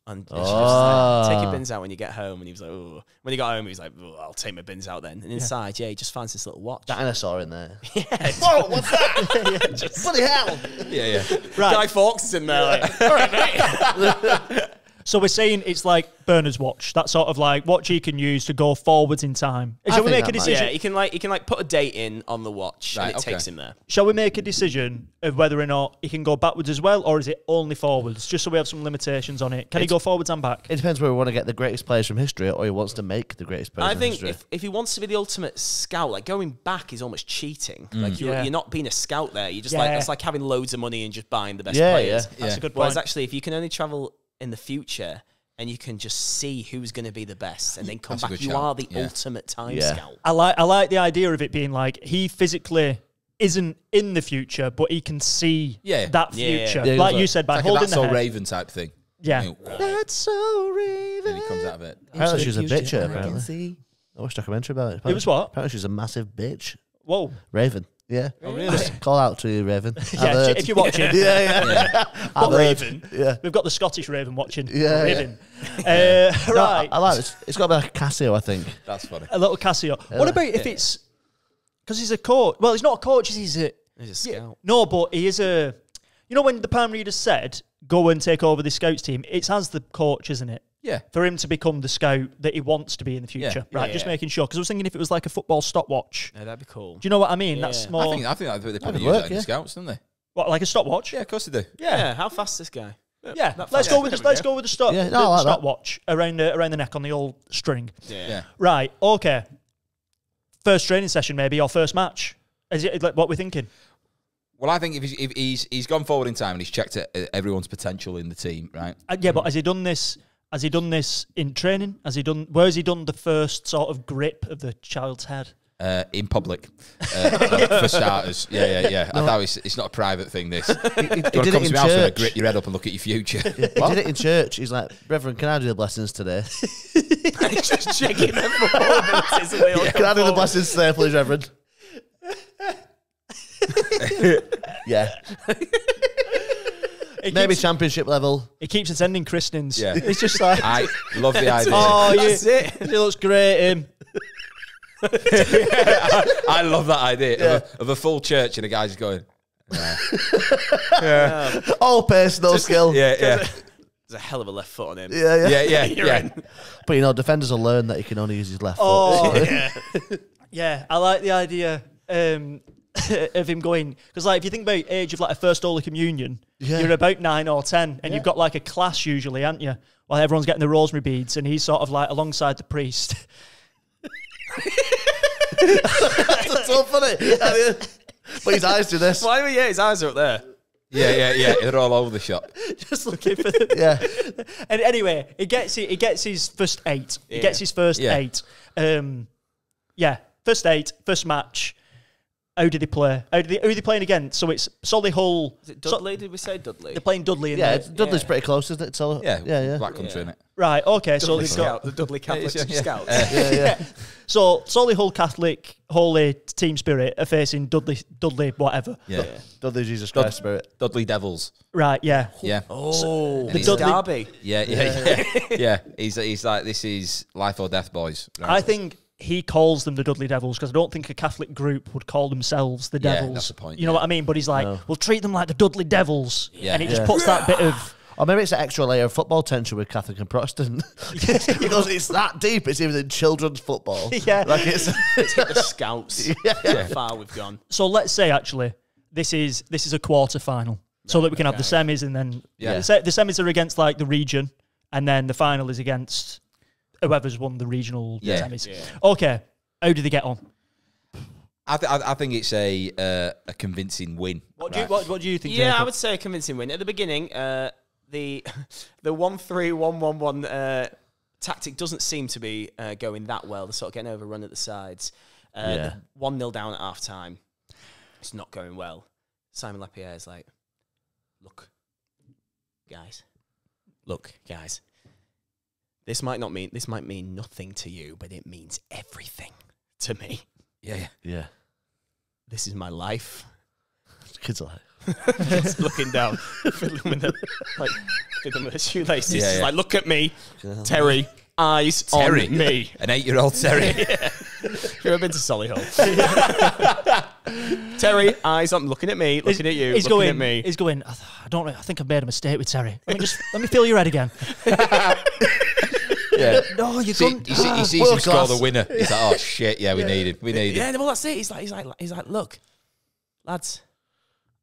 And she was like, "Take your bins out when you get home." And he was like, "Oh." When he got home, he was like, "Oh, I'll take my bins out then." And inside, he just finds this little watch. Dinosaur in there. Yeah. Whoa, what's that? Bloody hell. Yeah. Right. Guy Fawkes is in there. Like, all right, mate. So we're saying it's like Bernard's watch, that sort of like watch he can use to go forwards in time. Shall we think make that a might- decision? Yeah, he can put a date in on the watch, Right, and it okay. takes him there. Shall we make a decision of whether or not he can go backwards as well, or is it only forwards? Just so we have some limitations on it. Can he go forwards and back? It depends whether we want to get the greatest players from history or he wants to make the greatest players I from think history. if he wants to be the ultimate scout, like going back is almost cheating. Like you're not being a scout there. You're just like that's like having loads of money and just buying the best players. That's a good point. Whereas actually, if you can only travel in the future and you can just see who's going to be the best and then come That's a back, good you shout. are the Yeah. ultimate time Yeah. scout. I like the idea of it being like he physically isn't in the future, but he can see that future. Yeah, Like yeah. you said, by It's like a holding That's the So head. Raven type thing. Yeah. You know, That's so Raven. and he comes out of it. Apparently she's a bitch, apparently. I watched a documentary about it. It was what? Apparently she's a massive bitch. Whoa. Raven. Yeah. Oh, really? Call out to you, Raven. Yeah, if you're watching. Yeah. What Raven? Yeah. We've got the Scottish Raven watching. Yeah, Raven. No, Right. I like this. It's got to be like a Casio, I think. That's funny. A little Casio. What about if it's... Because he's a coach. Well, he's not a coach. He's a... He's a scout. No, but he is a... You know when the palm reader said, go and take over the scouts team, it's as the coach, isn't it? Yeah. For him to become the scout that he wants to be in the future. Yeah. Right, Yeah. just making sure. Because I was thinking if it was like a football stopwatch. No, that'd be cool. Do you know what I mean? Yeah. That's more... I think they probably That'd use work, that in the yeah. Scouts, don't they? What, like a stopwatch? Yeah, of course they do. Yeah, how fast is this guy? Yeah. That Let's fast. go with the stop. Yeah, no, the I like that. stopwatch around the neck on the old string. Yeah. Right. Okay. First training session, maybe, or first match. Is it like what we're thinking? Well, I think if he's gone forward in time and he's checked everyone's potential in the team, right? Yeah, but has he done this? Has he done this in training? Where has he done the first sort of grip of the child's head? In public, for starters. Yeah. I thought it's not a private thing. This. He Do you did want to it come in to my house and church. grip your head up and look at your future? He did it in church. He's like, Reverend, can I do the blessings today? He's just checking their performances. And they all Can come I do the forward. blessings today, please, Reverend? Yeah. Maybe championship level. He keeps attending christenings. Yeah. It's just like, I love the idea. oh, That's it. He looks great. I love that idea of a full church and a guy's just going. All pace, no skill. Yeah. There's a hell of a left foot on him. Yeah. But, you know, defenders will learn that he can only use his left Oh, foot. yeah. I like the idea of him going, because like if you think about age of like a first Holy Communion, you're about 9 or 10, and you've got like a class usually, aren't you? While everyone's getting the rosemary beads, and he's sort of like alongside the priest. That's so funny. But his eyes do this. Why? Yeah, his eyes are up there. Yeah. They're all over the shop. Just looking for the... Yeah. And anyway, he gets his first 8. He gets his first 8. First 8, first match. How did they play? Who are they playing against? So it's Solihull. Is it Dudley? Did we say Dudley? They're playing Dudley. Dudley's pretty close, isn't it? So, yeah. Black country, innit? Right, okay. So Dudley they've got... the Dudley Catholic Scouts. Yeah. So Solihull Catholic Holy Team Spirit are facing Dudley whatever. Yeah. Dudley Jesus Christ Spirit. Dudley Devils. Right, yeah. Yeah. Oh, The the Dudley- Derby. Yeah. He's like, this is life or death, boys. Right. I think he calls them the Dudley Devils because I don't think a Catholic group would call themselves the Yeah, Devils. that's the point, You know yeah. what I mean? But he's like, we'll treat them like the Dudley Devils. Yeah. And he just puts that bit of... Or maybe it's an extra layer of football tension with Catholic and Protestant. Because it's that deep, it's even in children's football. Yeah. Like it's The Scouts. How far we've gone. So let's say, actually, this is a quarter final. So that we can have the semis and then... Yeah. The semis are against, like, the region. And then the final is against whoever's won the regional semis. Yeah. Okay. How do they get on? I think it's a convincing win. What do you think, Yeah, Jacob? I would say a convincing win. At the beginning, the 1-3-1-1-1 tactic doesn't seem to be going that well. They're sort of getting overrun at the sides. 1-0 down at half time. It's not going well. Simon LaPiere is like, look, guys. This might mean nothing to you, but it means everything to me. Yeah. This is my life. kids are like, Just looking down, fiddling with the shoelaces. Yeah, He's yeah. like, look at me, Terry. Eyes Terry? on me. An 8-year-old Terry. Have you ever been to Solihull? Terry, eyes on, looking at me, looking at you, He's looking going, at me. He's going, I don't know, I think I've made a mistake with Terry. Let me feel your head again. Yeah. No, you See, couldn't. he sees him world score class. the winner. He's like, oh shit, yeah, we need him. Yeah, well, that's it. He's like, look, lads,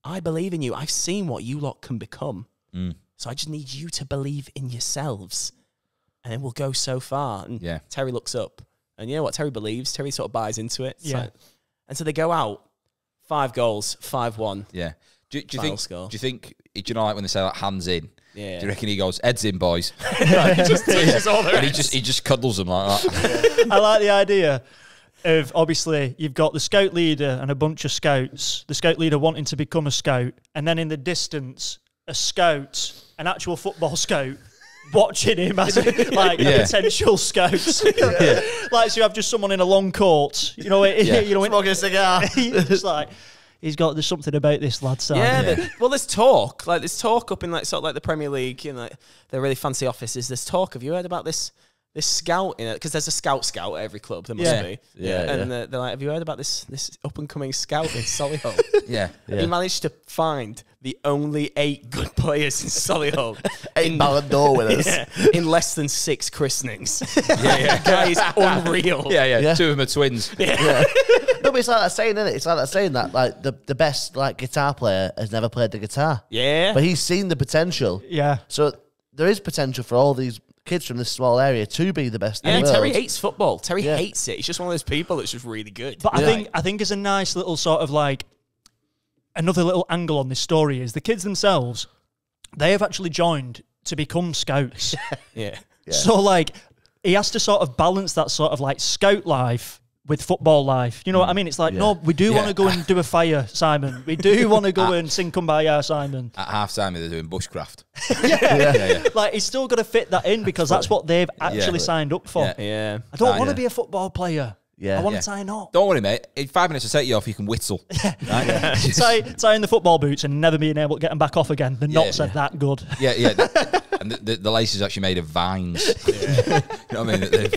I believe in you. I've seen what you lot can become. So I just need you to believe in yourselves. And then we'll go so far. And Yeah. Terry looks up. And you know what? Terry believes. Terry sort of buys into it. It's Yeah. like- and so they go out. 5 goals, 5-1. Yeah. Do you Final think? score. Do you know like when they say like hands in? Yeah. Do you reckon he goes heads in, boys? He just touches all the And rest. he just cuddles them like that. I like the idea of, obviously, you've got the scout leader and a bunch of scouts. The scout leader wanting to become a scout. And then in the distance, a scout, an actual football scout, watching him as a potential scout. Like, so you have just someone in a long coat, smoking a cigar. it's like, there's something about this lad, Sam. Yeah, well, there's talk. Like, there's talk up in like sort of like the Premier League, like the really fancy offices. There's talk. Have you heard about this scout in it? Because there's a scout at every club. There must be. And they're like, have you heard about this up and coming scout in Solihull? Yeah. He managed to find the only 8 good players in Solihull. 8 Ballon d'Or winners. In less than 6 christenings. The guy is unreal. Yeah. 2 of them are twins. No, but it's like that saying, isn't it? It's like that saying that like the best like guitar player has never played the guitar. Yeah. But he's seen the potential. Yeah. So there is potential for all these kids from this small area to be the best in And the world. Terry hates football. Terry hates it. He's just one of those people that's just really good. But I think it's a nice little sort of like another little angle on this story is the kids themselves, they have actually joined to become scouts. Yeah. So like he has to sort of balance that sort of like scout life with football life. You know what I mean? It's like, no, we do want to go and do a fire, Simon. We do want to go and sing Kumbaya, Simon. At half time, they're doing bushcraft. Like he's still got to fit that in because that's what they've actually signed up for. Yeah. I don't want to be a football player. Yeah. I want to tie a knot. Don't worry, mate. In 5 minutes to take you off, you can whittle. Right? Tie in the football boots and never being able to get them back off again. The knots are that good. Yeah. And the lace is actually made of vines. You know what I mean? That they've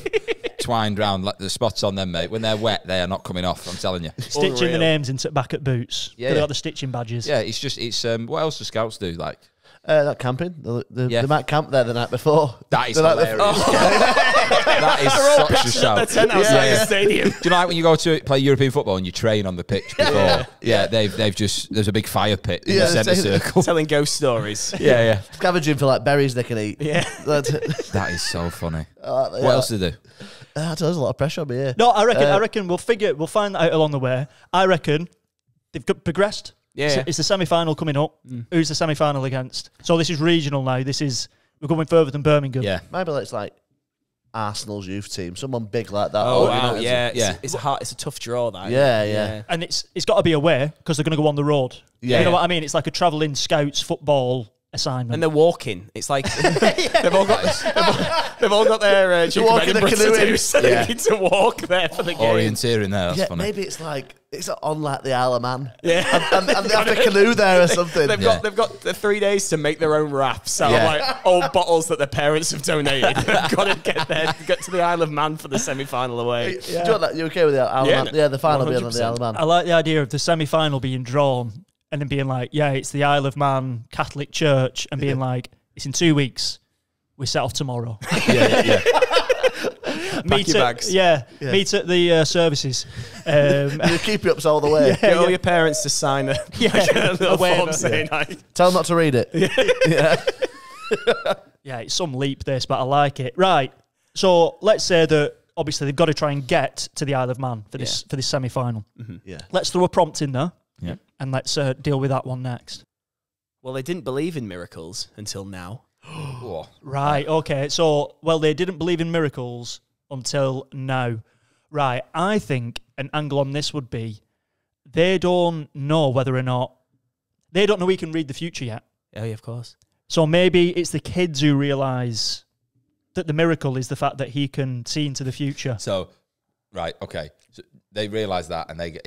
twined round like the spots on them, mate. When they're wet, they are not coming off. I'm telling you. Stitching the Unreal. names into back at boots. Yeah, They yeah. got the stitching badges. Yeah, it's what else do scouts do? Like That camping. They might camp there the night before. that is The night hilarious. That is such a shout. Tent outside the stadium. Do you know like when you go to play European football and you train on the pitch before? Yeah, they've just there's a big fire pit in the Yeah, centre they're circle. Telling ghost stories. Yeah. Scavenging for like berries they can eat. Yeah. That's it. That is so funny. Yeah. What else do they do? There's a lot of pressure on me here. No, I reckon we'll find that out along the way. I reckon they've progressed. Yeah. It's the semi-final coming up. Who's the semi-final against? So this is regional now. We're going further than Birmingham. Yeah. Maybe it's like Arsenal's youth team, someone big like that. Oh, Or, you wow. know, Yeah. It's a hard. It's a tough draw, that. Yeah. And it's got to be away because they're going to go on the road. Yeah. You know what I mean? It's like a travelling scouts football assignment. And they're walking. It's like they've all got their walking the canoe in. so they need to walk there for the game. Orienteering there. That's Yeah, funny. maybe it's like it's on like the Isle of Man. Yeah. and they have to canoe there or something. They've got the 3 days to make their own rafts out of like old bottles that their parents have donated. They've got to get to the Isle of Man for the semi-final away. Do you want that? You okay with the Isle of Man? Yeah, the final being on the Isle of Man. I like the idea of the semi-final being drawn and then being like, yeah, it's the Isle of Man Catholic Church, and being like, it's in 2 weeks. We set off tomorrow. Yeah. Meet your at, bags. meet at the services. You keep it up all the way. Get all your parents to sign a little form saying, Tell them not to read it. Yeah, it's some leap this, but I like it. Right. So let's say that obviously they've got to try and get to the Isle of Man for this semi-final. Yeah. Let's throw a prompt in there. Yeah. And let's deal with that one next. Well, they didn't believe in miracles until now. Oh. Right, okay. So, they didn't believe in miracles until now. Right, I think an angle on this would be they don't know whether or not... They don't know he can read the future yet. Oh, yeah, of course. So maybe it's the kids who realise that the miracle is the fact that he can see into the future. So, right, okay. So they realise that, and maybe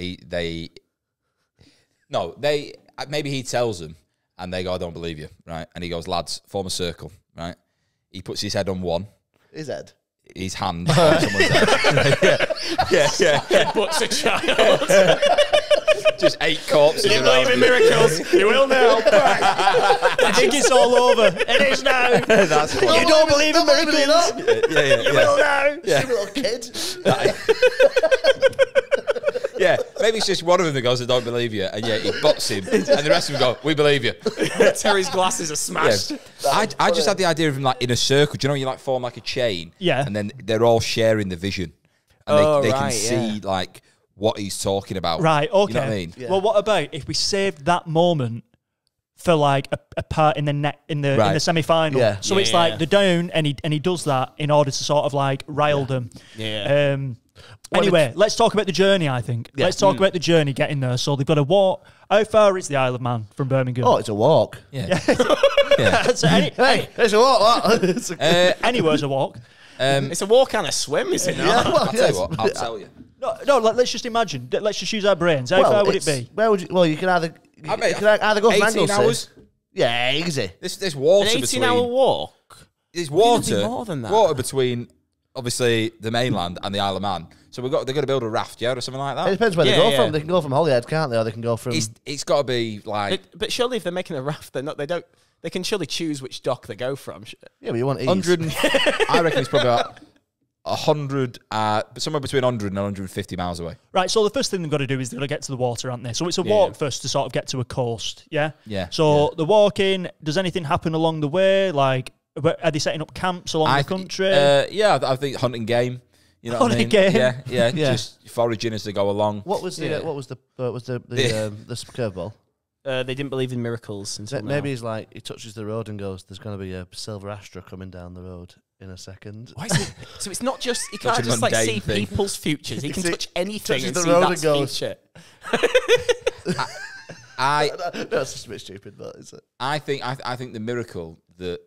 he tells them, and they go, I don't believe you, right? And he goes, lads, form a circle, right? He puts his head on one. His head? His hand on someone's head. Yeah. Puts a child. Just 8 corpses. You believe in miracles. You will now. I think it's all over. It is now. That's funny. You don't believe in miracles. Yeah. You will now. Yeah. You little kid. Yeah, maybe it's just one of them that goes, I don't believe you, and he butts him, and the rest of them go, we believe you. Terry's glasses are smashed. Yeah. I just had the idea of him like in a circle. Do you know when you like form like a chain? Yeah. And then they're all sharing the vision, and they can see like what he's talking about. Right, okay. You know what I mean? Yeah. Well, what about if we saved that moment for like a part in the semi-final? Yeah. So it's like they're down, and he does that in order to sort of like rile them. Yeah. Anyway, let's talk about the journey, I think. Yeah. Let's talk about the journey getting there. So they've got to walk. How far is the Isle of Man from Birmingham? Oh, it's a walk. Yeah. So Hey, it's a walk. It's a, anywhere's a walk. It's a walk and a swim, is it not? yeah, well, I'll tell you what, I'll tell you. No, let's just imagine. Let's just use our brains. How far would it be? Where would you? Well, you can either I mean, you can either go from 18 Anglesey. hours. Yeah, easy. There's An water 18-hour between. walk. There's think it'd water. be more than that. Water between obviously the mainland and the Isle of Man. So they're going to build a raft, or something like It that. depends where they Yeah, go yeah. from. They can go from Holyhead, can't they? Or they can go from. It's got to be like But surely if they're making a raft, they can surely choose which dock they go from. Yeah, but you want ease. 100. I reckon it's probably about 100, somewhere between 100 and 150 miles away. Right, so the first thing they've got to do is they've got to get to the water, aren't they? So it's a walk first to sort of get to a coast, yeah? Yeah. So the walking, does anything happen along the way? Like, are they setting up camps along the country? I think hunting game. You know what I mean? Hunting game. Yeah, Yeah. just foraging as they go along. What was the curveball? They didn't believe in miracles until Maybe now. he's like he touches the road and goes, "There's going to be a silver Astra coming down the road in a second." Why is it? So it's not just, he can't Such a just like mundane see thing. people's futures. He can See- touch anything touches and the see road that and goes- future. I That's just a bit stupid, but is it? I think the miracle that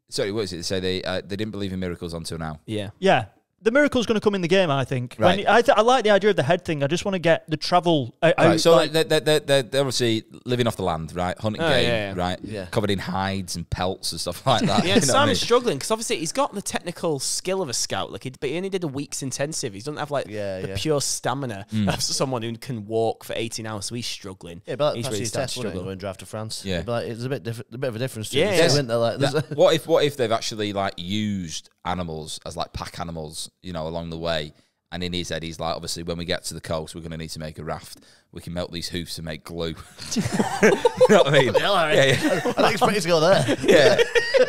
sorry, what is it? They say they didn't believe in miracles until now. Yeah. Yeah. The miracle's going to come in the game, I think. Right. I like the idea of the head thing. I just want to get the travel out. Right, so like- they're obviously living off the land, right? Hunting Oh, game, yeah. right? Yeah. Covered in hides and pelts and stuff like that. Yeah, you know what I Simon's mean? struggling because obviously he's got the technical skill of a scout, but he only did a week's intensive. He doesn't have like the pure stamina of someone who can walk for 18 hours, so he's struggling. Yeah, but he's that's his starting test to when struggle. going draft to France. Yeah. But like, it's a bit different, a bit of a difference. To Yeah, it, yeah. isn't there? Like, there's What if they've actually like used animals as like pack animals, along the way? And in his head, he's like, obviously, when we get to the coast, we're going to need to make a raft. We can melt these hoofs and make glue. You know what I mean? I don't expect you to go there. Yeah,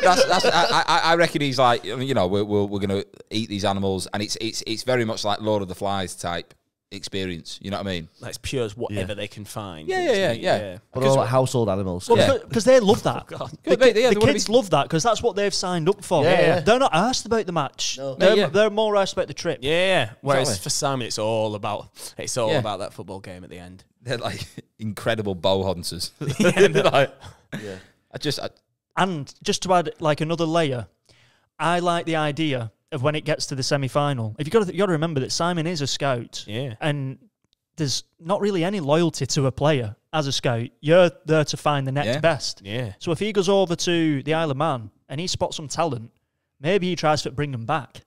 I reckon he's like, we're going to eat these animals, and it's very much like Lord of the Flies type experience. You know what I mean? Like, it's pure as whatever they can find. Yeah. But all like household animals. Well, because they love that. The wanna kids love that because that's what they've signed up for. Yeah. They're not asked about the match. No. They're more asked about the trip. Yeah. Whereas Exactly. for Simon, it's all about that football game at the end. They're like incredible bow hunters. Yeah. And just to add like another layer, I like the idea of when it gets to the semi-final. If you got to remember that Simon is a scout, and there's not really any loyalty to a player as a scout. You're there to find the next best. Yeah. So if he goes over to the Isle of Man and he spots some talent, maybe he tries to bring them back.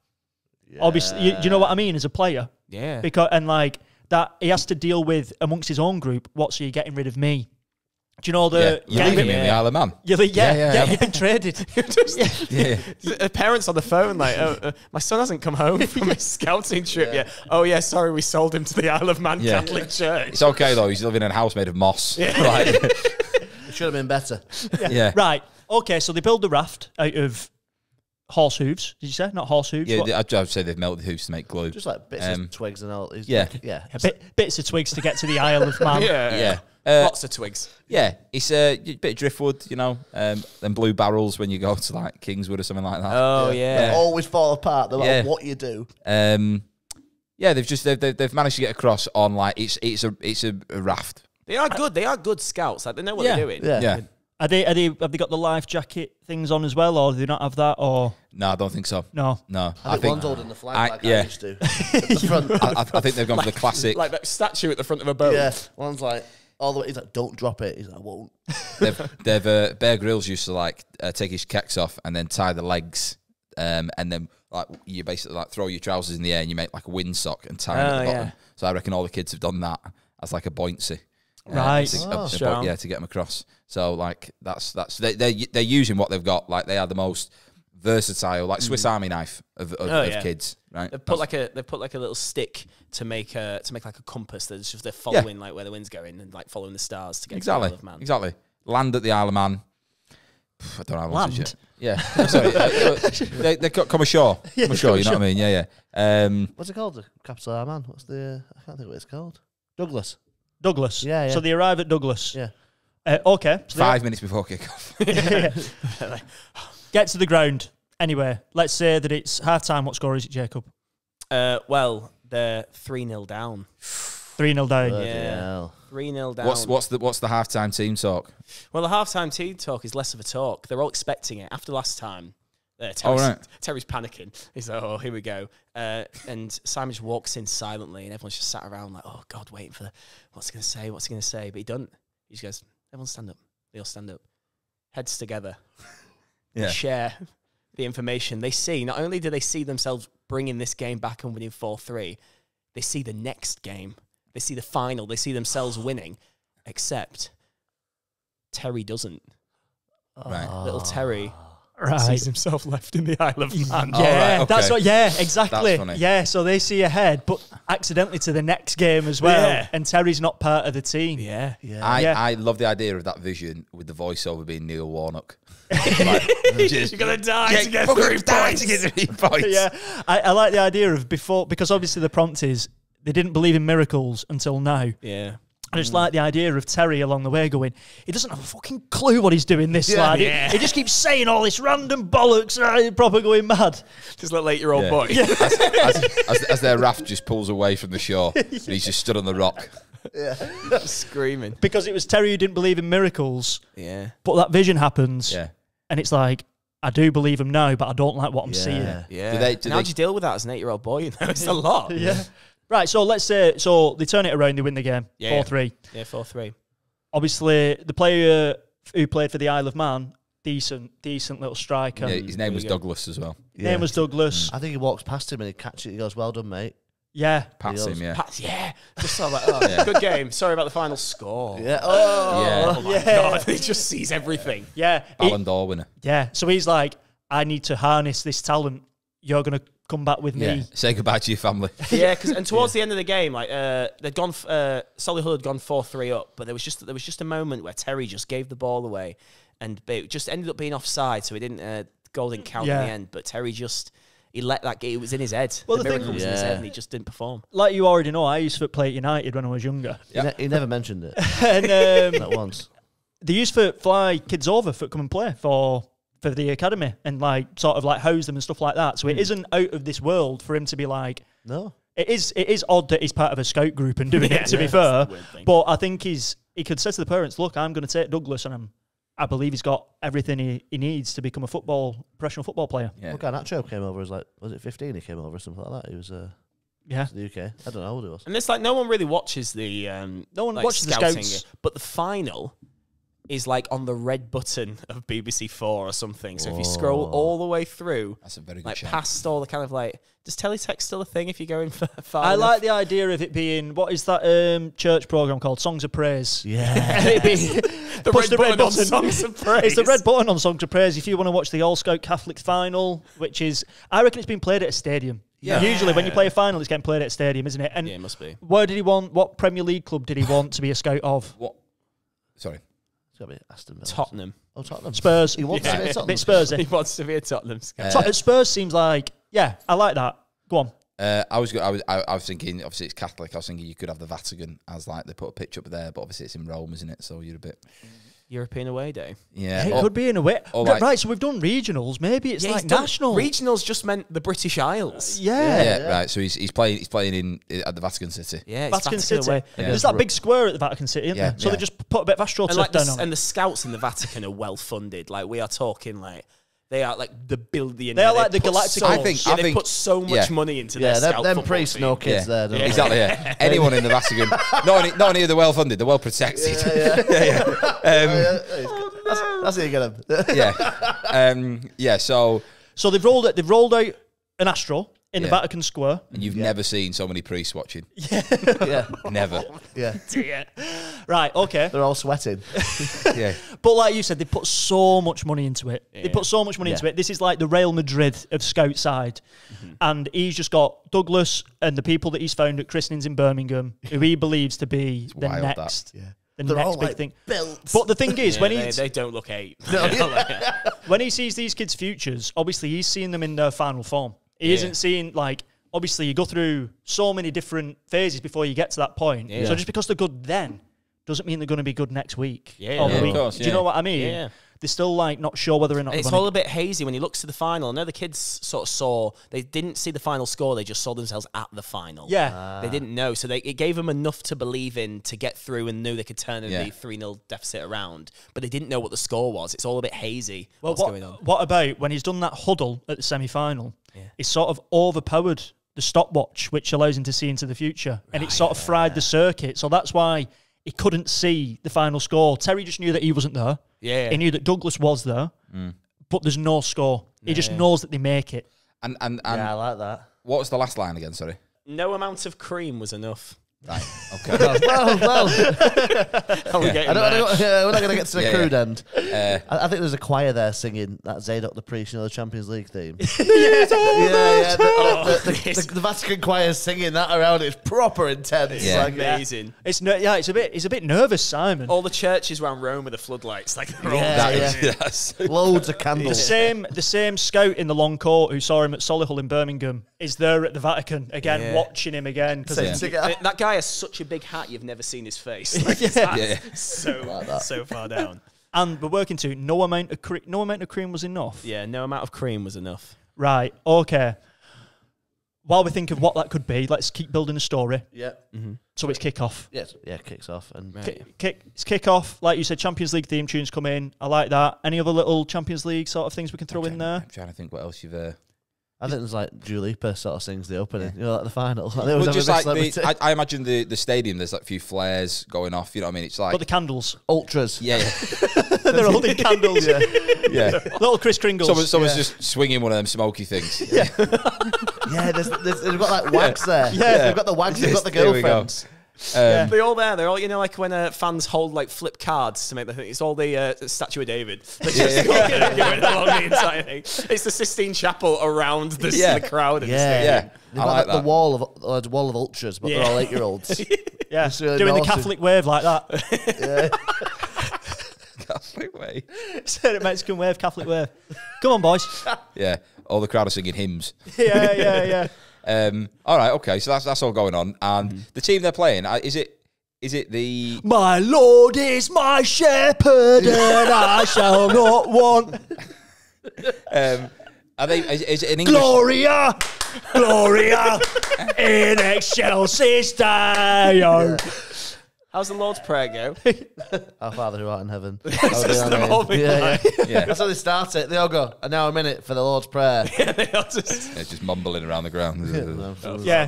Yeah. Obviously, you know what I mean as a player. Yeah. Because that he has to deal with amongst his own group. What's he getting rid of me? Do you know the? You're leaving me in the Isle of Man. You're like, yeah, you've been traded. Parents on the phone like, my son hasn't come home from his scouting trip yet. Oh yeah, sorry, we sold him to the Isle of Man Catholic Church. It's okay though. He's living in a house made of moss. Like, It should have been better. yeah. Right. Okay. So they build the raft out of horse hooves. Did you say not horse hooves? Yeah, What? I'd say they've melted hooves to make glue. Just like bits of twigs and all. Yeah. Yeah. Bits of twigs to get to the Isle of Man. Yeah. Lots of twigs. Yeah, it's a bit of driftwood, you know, then blue barrels when you go to like Kingswood or something like that. Oh They always fall apart no matter what you do. Yeah, they've managed to get across on like it's a raft. They are good. They are good scouts. Like, they know what they're doing. Yeah. Have they got the life jacket things on as well, or do they not have that? Or No, I don't think so. no? I think one's holding the flag like I yeah. used to. At the front. I think they've gone for the classic. Like that statue at the front of a boat. Yeah. One's like all the way. He's like, don't drop it. He's like, I won't. They've Bear Grylls used to like take his kecks off and then tie the legs, and then like you basically like throw your trousers in the air and you make like a windsock and tie them at the bottom. yeah. So I reckon all the kids have done that as like a buoyancy. Right. Strong. To get them across. So like they're using what they've got. Like they are the most versatile, like Swiss Army knife of kids. Right. They've put like a little stick to make like a compass. That's just they're following like where the wind's going and like following the stars to get to the Isle of Man. Exactly. Land at the Isle of Man. I don't know how long Land? Yeah. Sorry. They come ashore. Come ashore. You know what I mean? Yeah. What's it called? The capital of man. What's the? I can't think what it's called. Douglas. Douglas. Yeah. So they arrive at Douglas. Yeah. Okay. So 5 minutes before kickoff. get to the ground. Anyway, let's say that it's half time. What score is it, Jacob? Well, they're 3-0 down. 3-0 down. Yeah. 3-0 down. What's the halftime team talk? Well, the halftime team talk is less of a talk. They're all expecting it. After last time, Terry's panicking. He's like, oh, here we go. And Simon just walks in silently and everyone's just sat around like, oh, God, waiting for what's he going to say? What's he going to say? But he doesn't. He just goes, everyone stand up. They all stand up. Heads together. Yeah. Share the information. They see, not only do they see themselves bringing this game back and winning 4-3, they see the next game. They see the final. They see themselves winning. Except Terry doesn't. Right. Little Terry Right. sees himself left in the Isle of Man. Yeah, right, okay. that's what. Yeah, exactly. That's funny. Yeah, so they see ahead, but accidentally to the next game as well. Yeah. And Terry's not part of the team. Yeah. Yeah. I love the idea of that vision with the voiceover being Neil Warnock. You're gonna die to get 3 points. Yeah, I like the idea of before, because obviously the prompt is they didn't believe in miracles until now. Yeah. I just like the idea of Terry along the way going, he doesn't have a fucking clue what he's doing, this lad. Yeah. He just keeps saying all this random bollocks, proper going mad. Just little 8-year-old boy. As their raft just pulls away from the shore, and he's just stood on the rock. Screaming. Because it was Terry who didn't believe in miracles, Yeah. but that vision happens, Yeah. and it's like, I do believe him now, but I don't like what I'm seeing. Yeah. Do they- And how'd you deal with that as an 8-year-old boy? You know, it's a lot. Yeah. Right, so let's say, so they turn it around, they win the game, Yeah. 4-3. Yeah, 4-3. Obviously, the player who played for the Isle of Man, decent little striker. Yeah, his name was we go. Douglas as well. Name was Douglas. I think he walks past him and he catches it. He goes, "Well done, mate." Yeah. Pats him, yeah. Pats, yeah. Just so like, oh, good game. Sorry about the final score. Yeah. Oh. Yeah. Oh my God. He just sees everything. Yeah. Ballon d'Or winner. Yeah. So he's like, I need to harness this talent. You're going to come back with Yeah. me. Say goodbye to your family. Yeah, and towards the end of the game, like they'd gone, Solihull had gone 4-3 up, but there was just a moment where Terry just gave the ball away, and it just ended up being offside, so it didn't goal didn't count in the end. But Terry just he let that get. It was in his head. Well, the the thing- miracle was in his head, and he just didn't perform. Like you already know, I used to play at United when I was younger. He never mentioned it. And Not once. they used to fly kids over for come and play for the academy and like sort of like house them and stuff like that. So it isn't out of this world for him to be like. No. It is odd that he's part of a scout group and doing it. To be fair, but I think he could say to the parents, "Look, I'm going to take Douglas, and I believe he's got everything he needs to become a professional football player." Yeah. Well, Garnacho came over as like, was it 15? He came over or something like that. He was Yeah. to the UK. I don't know how old he was. And it's like no one really watches the No one like, watches the scouting, Scouts. but the final is like on the red button of BBC 4 or something. So if you scroll all the way through, That's a very good like shout. past all the kind of like, does teletext still a thing if you're going for far I enough? like the idea of it being what is that church program called? Songs of Praise. Yeah. It'd be the push red button on Songs of Praise. It's the red button on Songs of Praise. If you want to watch the All Scout Catholic final, which is, I reckon it's been played at a stadium. Yeah. Usually when you play a final, it's getting played at a stadium, isn't it? And Yeah, it must be. where did he want? What Premier League club did he want to be a scout of? What? Sorry. It's got to be Aston Villa. Tottenham. Oh, Tottenham. Spurs. He wants to be a Tottenham. Bit Spursy. He wants to be a Tottenham scout. Spurs seems like, yeah, I like that. Go on. I was thinking, obviously it's Catholic. I was thinking you could have the Vatican as like they put a pitch up there, but obviously it's in Rome, isn't it? So you're a bit, European away day. yeah. It Or- could be in a way. or like- Right, so we've done regionals. Maybe it's Yeah, like he's done- national. Regionals just meant the British Isles. Yeah. yeah, right. So he's playing in at the Vatican City. Yeah, it's Vatican City. away. There's that big square at the Vatican City, isn't Yeah, there? So yeah. they just put a bit of astroturf And like down on it. the scouts in the Vatican are well funded. Like we are talking like they are like the billion. They are like the Galactic I think- they put so much yeah. money into Yeah, their scout them football priests team. know kids there, don't they? Exactly. Yeah. Anyone in the Vatican, not only are they well funded, they're well protected. That's how you get them. Yeah. So So they've rolled out an astro in the Yeah. Vatican Square. and you've never seen so many priests watching. Yeah. Never. Yeah. Right, okay. They're all sweating. Yeah. But like you said, they put so much money into it. They put so much money Yeah. into it. This is like the Real Madrid of Scout side. And he's just got Douglas and the people that he's found at christenings in Birmingham, who he believes to be the wild, that. next, Yeah. the They're next all big like thing. built. But the thing is, Yeah, when they don't look 8. when he sees these kids' futures, obviously he's seeing them in their final form. He isn't seeing, like, obviously you go through so many different phases before you get to that point. Yeah. So just because they're good then doesn't mean they're going to be good next week. Yeah, or the yeah, of week. course, Do you yeah. know what I mean? Yeah. They're still, like, not sure whether or not And it's they're all gonna... a bit hazy when he looks to the final. I know the kids sort of saw, they didn't see the final score, they just saw themselves at the final. Yeah. They didn't know. So it gave them enough to believe in to get through and knew they could turn Yeah. the 3-0 deficit around. But they didn't know what the score was. It's all a bit hazy Well, what's going on. what about when he's done that huddle at the semi-final? He's sort of overpowered the stopwatch, which allows him to see into the future. And it sort of fried the circuit. So that's why he couldn't see the final score. Terry just knew that he wasn't there. Yeah. He knew that Douglas was there, but there's no score. He just knows that they make it. And Yeah, I like that. what was the last line again? Sorry. No amount of cream was enough. Right. Okay. Well. Are we getting I there? we're not going to get to the Yeah, crude yeah. end. I think there's a choir there singing that Zadok the Priest, the Champions League theme. The Vatican choir is singing that around. It's proper intense. Yeah. Like, Amazing. It's a bit nervous, Simon. All the churches around Rome with the floodlights. Like they're all Yeah. Loads of candles. The same scout in the long coat who saw him at Solihull in Birmingham is there at the Vatican again, watching him again. Because That guy has such a big hat, you've never seen his face. Like, his hat's so far down. and we're working to no amount of cream was enough. Yeah, no amount of cream was enough. Right. Okay. While we think of what that could be, let's keep building a story. Yeah. So it's kick off. Yes. Yeah, kicks off. And It's kick off. Like you said, Champions League theme tunes come in. I like that. Any other little Champions League sort of things we can throw in there? I'm trying to think what else you've. I think there's like Dua Lipa sort of sings the opening, you know, like the final. They Well, always have a just big like celebrity. I imagine the stadium. There's like a few flares going off. You know what I mean? It's like But the candles. Ultras. yeah, They're holding candles. yeah. Little Kris Kringles. Someone's just swinging one of them smoky things. Yeah, they've got like wags there. Yeah. They've got the wags, they've got the There we go. girlfriends. They're all there. They're all, you know, like when fans hold like flip cards to make the thing. It's all the statue of David. They're just going along the entire thing. It's the Sistine Chapel around the crowd. In the Yeah, stadium. They've I got like the that. wall of ultras, but they're all 8-year-olds. Yeah, It's really doing naughty. the Catholic wave like that. Catholic way. Said it Mexican wave, Catholic wave. Come on, boys. Yeah, all the crowd are singing hymns. Yeah. All right, okay, so that's all going on, and the team they're playing, is it the? My Lord is my shepherd, and I shall not want. Are they? Is it an English? Gloria, Gloria, in excelsis Deo. How's the Lord's Prayer go? Our Father who art in heaven. Yeah. That's how they start it. They all go, and now a minute for the Lord's Prayer. Yeah, they all just... Yeah, just mumbling around the ground. Yeah,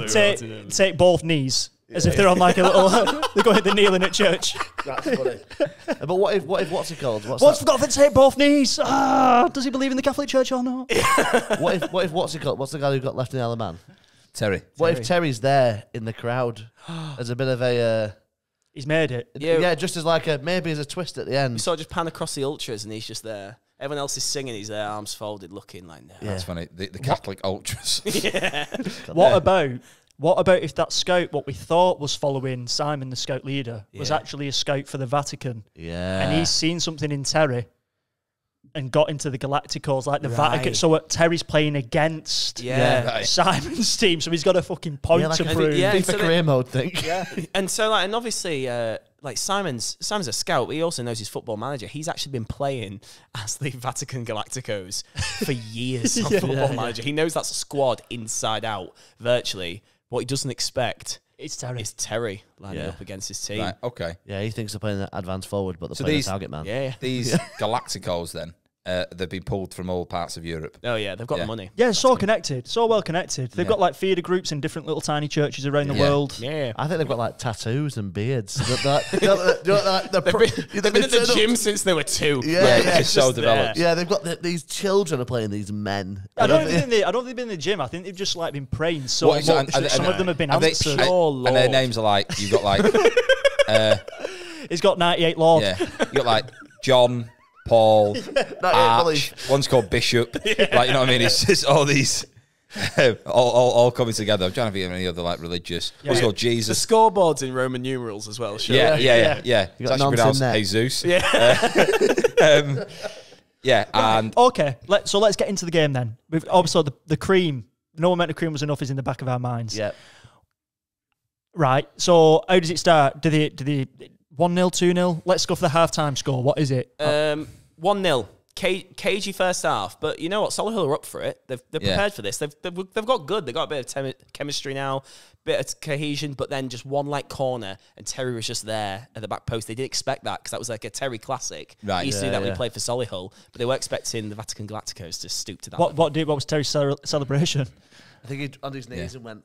take both knees. As if they're on like a little... they're going to kneeling at church. That's funny. But what if what's it called? What's forgot to take both knees? Does he believe in the Catholic Church or not? What if what's it called? What's the guy who got left in the Isle of Man? Terry. What if Terry's there in the crowd as a bit of a... He's made it. Yeah, just as like maybe as a twist at the end. You sort of just pan across the ultras and he's just there. Everyone else is singing, he's there, arms folded, looking like, no. That's funny. The Catholic ultras. Yeah. What about if that scout, what we thought was following Simon, the scout leader, was actually a scout for the Vatican? Yeah. And he's seen something in Terry and got into the Galacticos, like the Vatican. So Terry's playing against Right. Simon's team, so he's got a fucking point to prove. yeah. FIFA career mode thing. Yeah. And so, like, and obviously, like Simon's a scout, but he also knows his football manager. He's actually been playing as the Vatican Galacticos for years on Football Manager. He knows that's a squad inside out, virtually. What he doesn't expect It's Terry. is Terry lining up against his team. Right. Okay. Yeah, he thinks they're playing the advance forward, but they're So playing these- the target man. Yeah. These Galacticos, then, they've been pulled from all parts of Europe. Oh, yeah, they've got the money. Yeah, so connected, so well connected. They've got like feeder groups in different little tiny churches around the world. Yeah. I think they've got like tattoos and beards. They've They've been at the gym since they were 2. Yeah, it's just so Just developed. Yeah, they've got these children are playing these men. I don't think they've been in the gym. I think they've just like been praying so What is much that? that some of them have been Are they- answered. and their names are like, you've got like, He's got 98 Lord. yeah, you got like John, Paul, Arch. One's called Bishop. Like, you know what I mean? It's just all these, all coming together. I'm trying to think of any other like religious. One's called The Jesus. scoreboards in Roman numerals as well. Sure. Yeah. You It's got actually nonce pronounced in there. Jesus. Yeah. Yeah, and Okay, let's get into the game then. We've obviously the cream. No amount of cream was enough is in the back of our minds. Yeah. Right. So how does it start? Do they 1-0, 2-0? Let's go for the halftime score. What is it? 1-0. Cagey first half, but you know what? Solihull are up for it. They're prepared for this. They've got good. They've got a bit of chemistry now, bit of cohesion. But then just one like corner, and Terry was just there at the back post. They didn't expect that because that was like a Terry classic. Right. He used to do that when he played for Solihull, but they were expecting the Vatican Galacticos to stoop to that. What was Terry's celebration? I think he on his knees and went.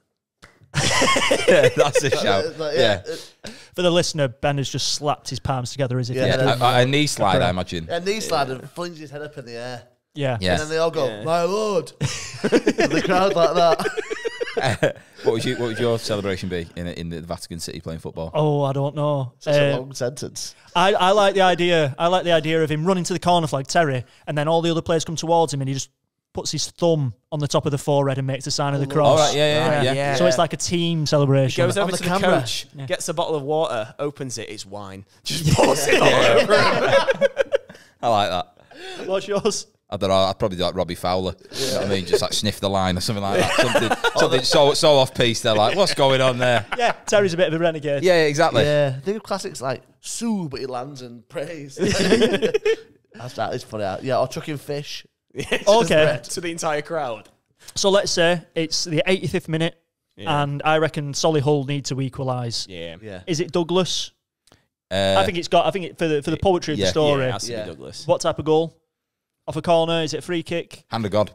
that's a shout. Like, Yeah. For the listener, Ben has just slapped his palms together as if A knee slide, I imagine. And knee slide and flings his head up in the air. yeah. Yeah. And then they all go, "My Lord!" The crowd like that. What would your celebration be in the Vatican City playing football? Oh, I don't know. Such a long sentence. I like the idea. I like the idea of him running to the corner flag, Terry, and then all the other players come towards him, and he just puts his thumb on the top of the forehead and makes the sign of the cross. All right, yeah. So it's like a team celebration. Goes over the to the camera. coach, gets a bottle of water, opens it, it's wine. Just pours it all over him. I like that. What's yours? I don't know. I'd probably do like Robbie Fowler. You know what I mean? Just like sniff the line or something like that. Something so off piece. They're like, what's going on there? Yeah, Terry's a bit of a renegade. Yeah, exactly. Yeah, think of classics like Sue, but he lands and prays. That is funny. Yeah, or chucking fish. Okay. To the entire crowd. So let's say it's the 85th minute, and I reckon Solihull need to equalise. Yeah. Is it Douglas? I think for the poetry of the story. Yeah, it has to be Douglas. What type of goal? Off a corner? Is it a free kick? Hand of God.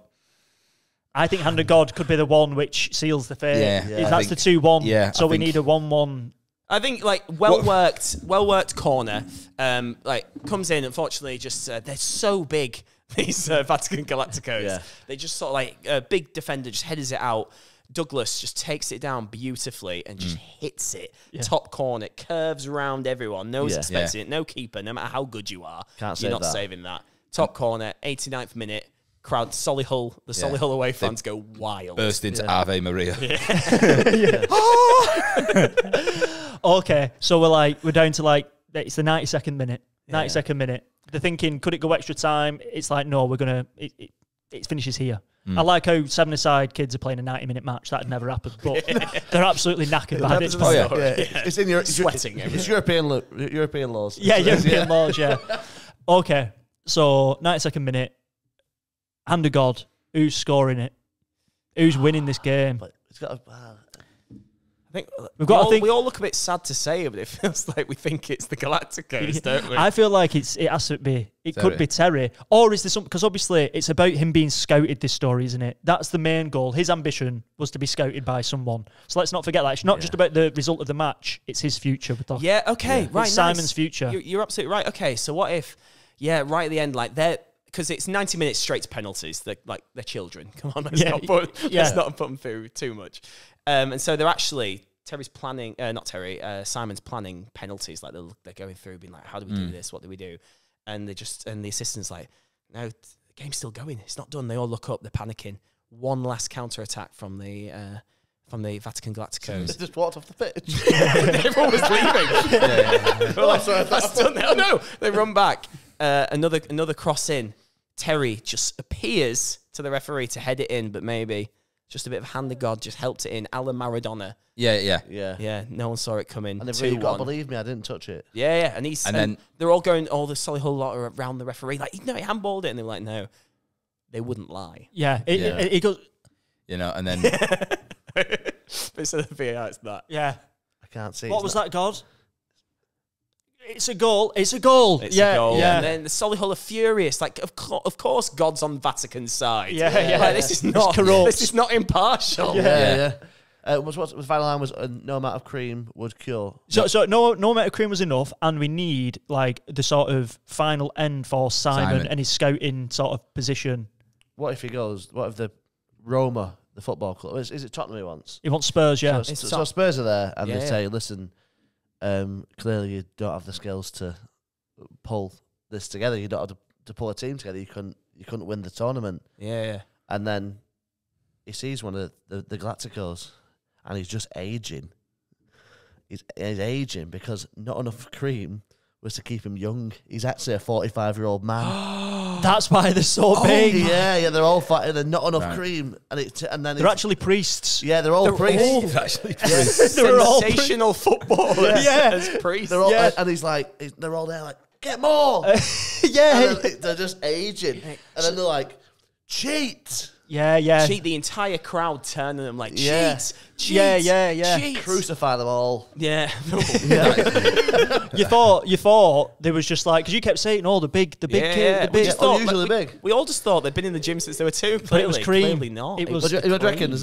I think Hand of God could be the one which seals the fate. Yeah, That's the 2-1. Yeah, So I we think- need a 1-1. I think like well worked corner. Like comes in. Unfortunately, just they're so big. These Vatican Galacticos. Yeah. They just sort of like a big defender just headers it out. Douglas just takes it down beautifully and just hits it top corner, curves around everyone. No one's expecting it. No keeper. No matter how good you are, Can't you're save not that. saving that. Top corner, 89th minute. Crowd, Solihull. The Solihull away fans go wild. Burst into Ave Maria. Okay, so we're down to like, it's the 92nd minute. 92nd minute. they're thinking, could it go extra time? It's like, no, we're gonna. It finishes here. I like how 7-a-side kids are playing a 90-minute match. That'd never happen, but they're absolutely knackered by it. Oh, yeah. It's in your Sweating It's European laws. Yeah, European laws. Yeah. Okay, so 92nd minute. Hand of God. Who's scoring it? Who's winning this game? But it's got I think we all look a bit sad to say, but it feels like we think it's the Galacticos, don't we? I feel like it has to be. It could be Terry, or is there some? Because obviously it's about him being scouted. This story, isn't it? That's the main goal. His ambition was to be scouted by someone. So let's not forget that it's not just about the result of the match. It's his future. Yeah. Okay. Right. It's Simon's future. You're absolutely right. Okay. So what if? Yeah. Right at the end, like they're. Because it's 90 minutes straight to penalties. They're children. Come on, let's not put them through too much. And so they're actually Simon's planning penalties. Like they're going through, being like, how do we do this? What do we do? And the assistant's like, no, the game's still going. It's not done. They all look up. They're panicking. One last counter attack from the Vatican Galacticos. They just walked off the pitch. Everyone was leaving. They're like, that's done. Oh no! They run back. Another cross in. Terry just appears to the referee to head it in, but maybe just a bit of hand of God just helped it in. A la Maradona. Yeah. No one saw it coming. And they've really got to believe me, I didn't touch it. Yeah. And then they're all going, all the Solihull lot are around the referee, like, no, he handballed it. And they were like, no, they wouldn't lie. Yeah. It goes. And then. But instead of the VAR, it's that. Yeah. I can't see. What was that, God? It's a goal. It's a goal. It's a goal. Yeah. And then the Solihull are furious. Like, of course, God's on Vatican's side. Yeah. Like, this is not corrupt. This is not impartial. Yeah. What the final line was? No amount of cream would cure. So no amount of cream was enough, and we need like the sort of final end for Simon and his scouting sort of position. What if he goes? What if the Roma, the football club, is it Tottenham he wants? He wants Spurs, yeah. So Spurs are there, and they say, listen. Clearly, you don't have the skills to pull this together. You don't have to pull a team together. You couldn't win the tournament. Yeah. And then he sees one of the Galacticos, and he's just aging. He's aging because not enough cream was to keep him young. He's actually a 45-year-old man. That's why they're so big. Yeah, they're all fat. They're not enough cream, and then they're actually priests. Yeah, they're all priests. Actually, They're all sensational footballers. As priests. They're all, and he's like, they're all there like, get more. Yeah, and they're just aging, and then they're like, cheat. Yeah. Cheat. The entire crowd turning them like, cheat. Yeah. Cheat. Crucify them all. Yeah. You thought there was just like, because you kept saying, the big kid, the big. Unusually big. We all just thought they'd been in the gym since they were 2. But it was cream. Clearly not. It was. What do you reckon?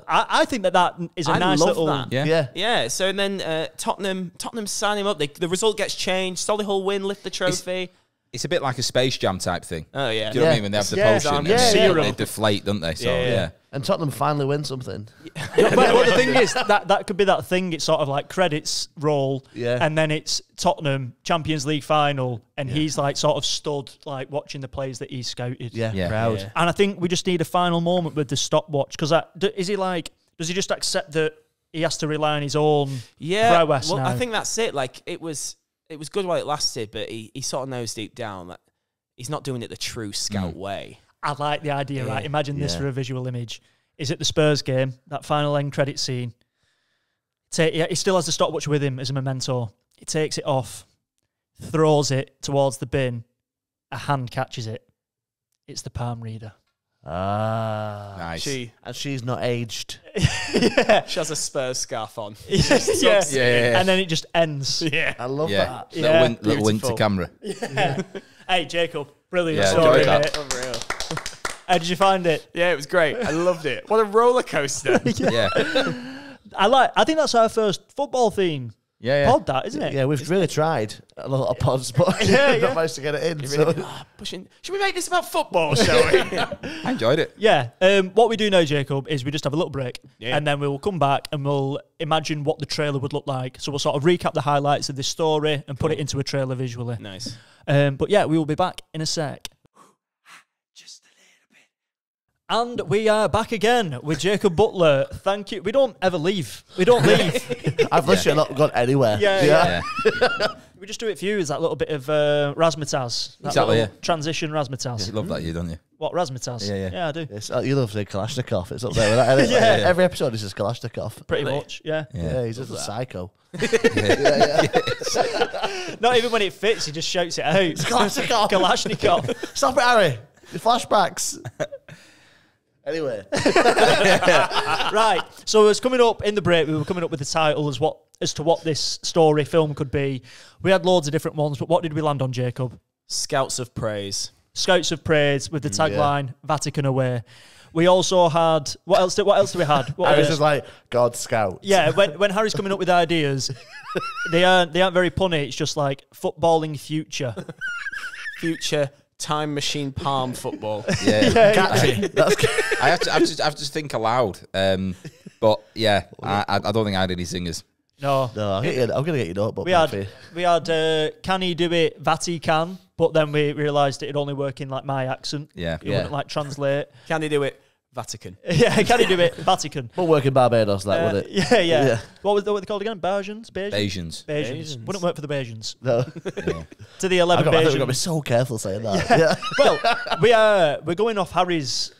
I think that is a nice love little. that. Yeah. So then Tottenham sign him up. The result gets changed. Solihull win, lift the trophy. It's a bit like a Space Jam type thing. Oh, yeah. Do you know what I mean? When they have the potion, they deflate, don't they? So, yeah. And Tottenham finally win something. But the thing is, that could be that thing. It's sort of like credits roll, and then it's Tottenham Champions League final, and he's like sort of stood like watching the players that he's scouted. Yeah. Proud. Yeah. And I think we just need a final moment with the stopwatch, because is he like? Does he just accept that he has to rely on his own prowess now? I think that's it. Like it was good while it lasted, but he sort of knows deep down that he's not doing it the true scout way. I like the idea, right? Imagine this for a visual image. Is it the Spurs game, that final end credit scene? He still has the stopwatch with him as a memento. He takes it off, throws it towards the bin. A hand catches it. It's the palm reader. Ah. Nice. She's not aged. She has a Spurs scarf on. Yeah. And then it just ends. Yeah. I love that. Little wink to camera. Yeah. Hey, Jacob. Brilliant Yeah, story, enjoyed mate. that. Unreal. How did you find it? Yeah, it was great. I loved it. What a roller coaster. Yeah. I think that's our first football theme pod, that, isn't it? Yeah, we've really tried a lot of pods, but we've not managed to get it in. So. Pushing. Should we make this about football, shall we? I enjoyed it. Yeah. What we do now, Jacob, is we just have a little break, and then we'll come back and we'll imagine what the trailer would look like. So we'll sort of recap the highlights of this story and put it into a trailer visually. Nice. But yeah, we will be back in a sec. Just a little bit. And we are back again with Jacob Butler. Thank you. We don't ever leave. We don't leave. I've literally not gone anywhere. Yeah. We just do it for you as that little bit of razzmatazz. That Exactly, little transition razzmatazz. You love that, you don't you? What, razzmatazz? Yeah, yeah. Yeah, I do. It's, you love the Kalashnikov. It's up there with that, isn't it? Yeah. Every episode is just Kalashnikov. Pretty much, yeah. Yeah, he's just a psycho. Not even when it fits, he just shouts it out. Kalashnikov. Kalashnikov. Stop it, Harry. Your flashbacks. Anyway. Right. So it's coming up in the break. We were coming up with the title as to what this story film could be. We had loads of different ones, but what did we land on, Jacob? Scouts of Praise. Scouts of Praise with the tagline "Vatican away." We also had what else? What else do we had? What Harry's was- just like, God Scout. yeah, when Harry's coming up with ideas, they aren't very punny. It's just like footballing future. Future time machine palm football. Yeah. Catchy. That's I have to think aloud. But yeah, I don't think I had any singers. No, No, I'm going to get your notebook. we had Can he do it? Vatican, but then we realised it'd only work in like my accent. Yeah. It wouldn't like translate. Can they do it? Vatican. Yeah, can he do it? Vatican. We'll work in Barbados, that, would it? Yeah. Yeah. What were they called again? Bajans? Asians. Bajans. Wouldn't work for the Bajans. No. To the 11 I think we've got to be Bajans. so careful saying that. Yeah. Well, we're going off Harry's.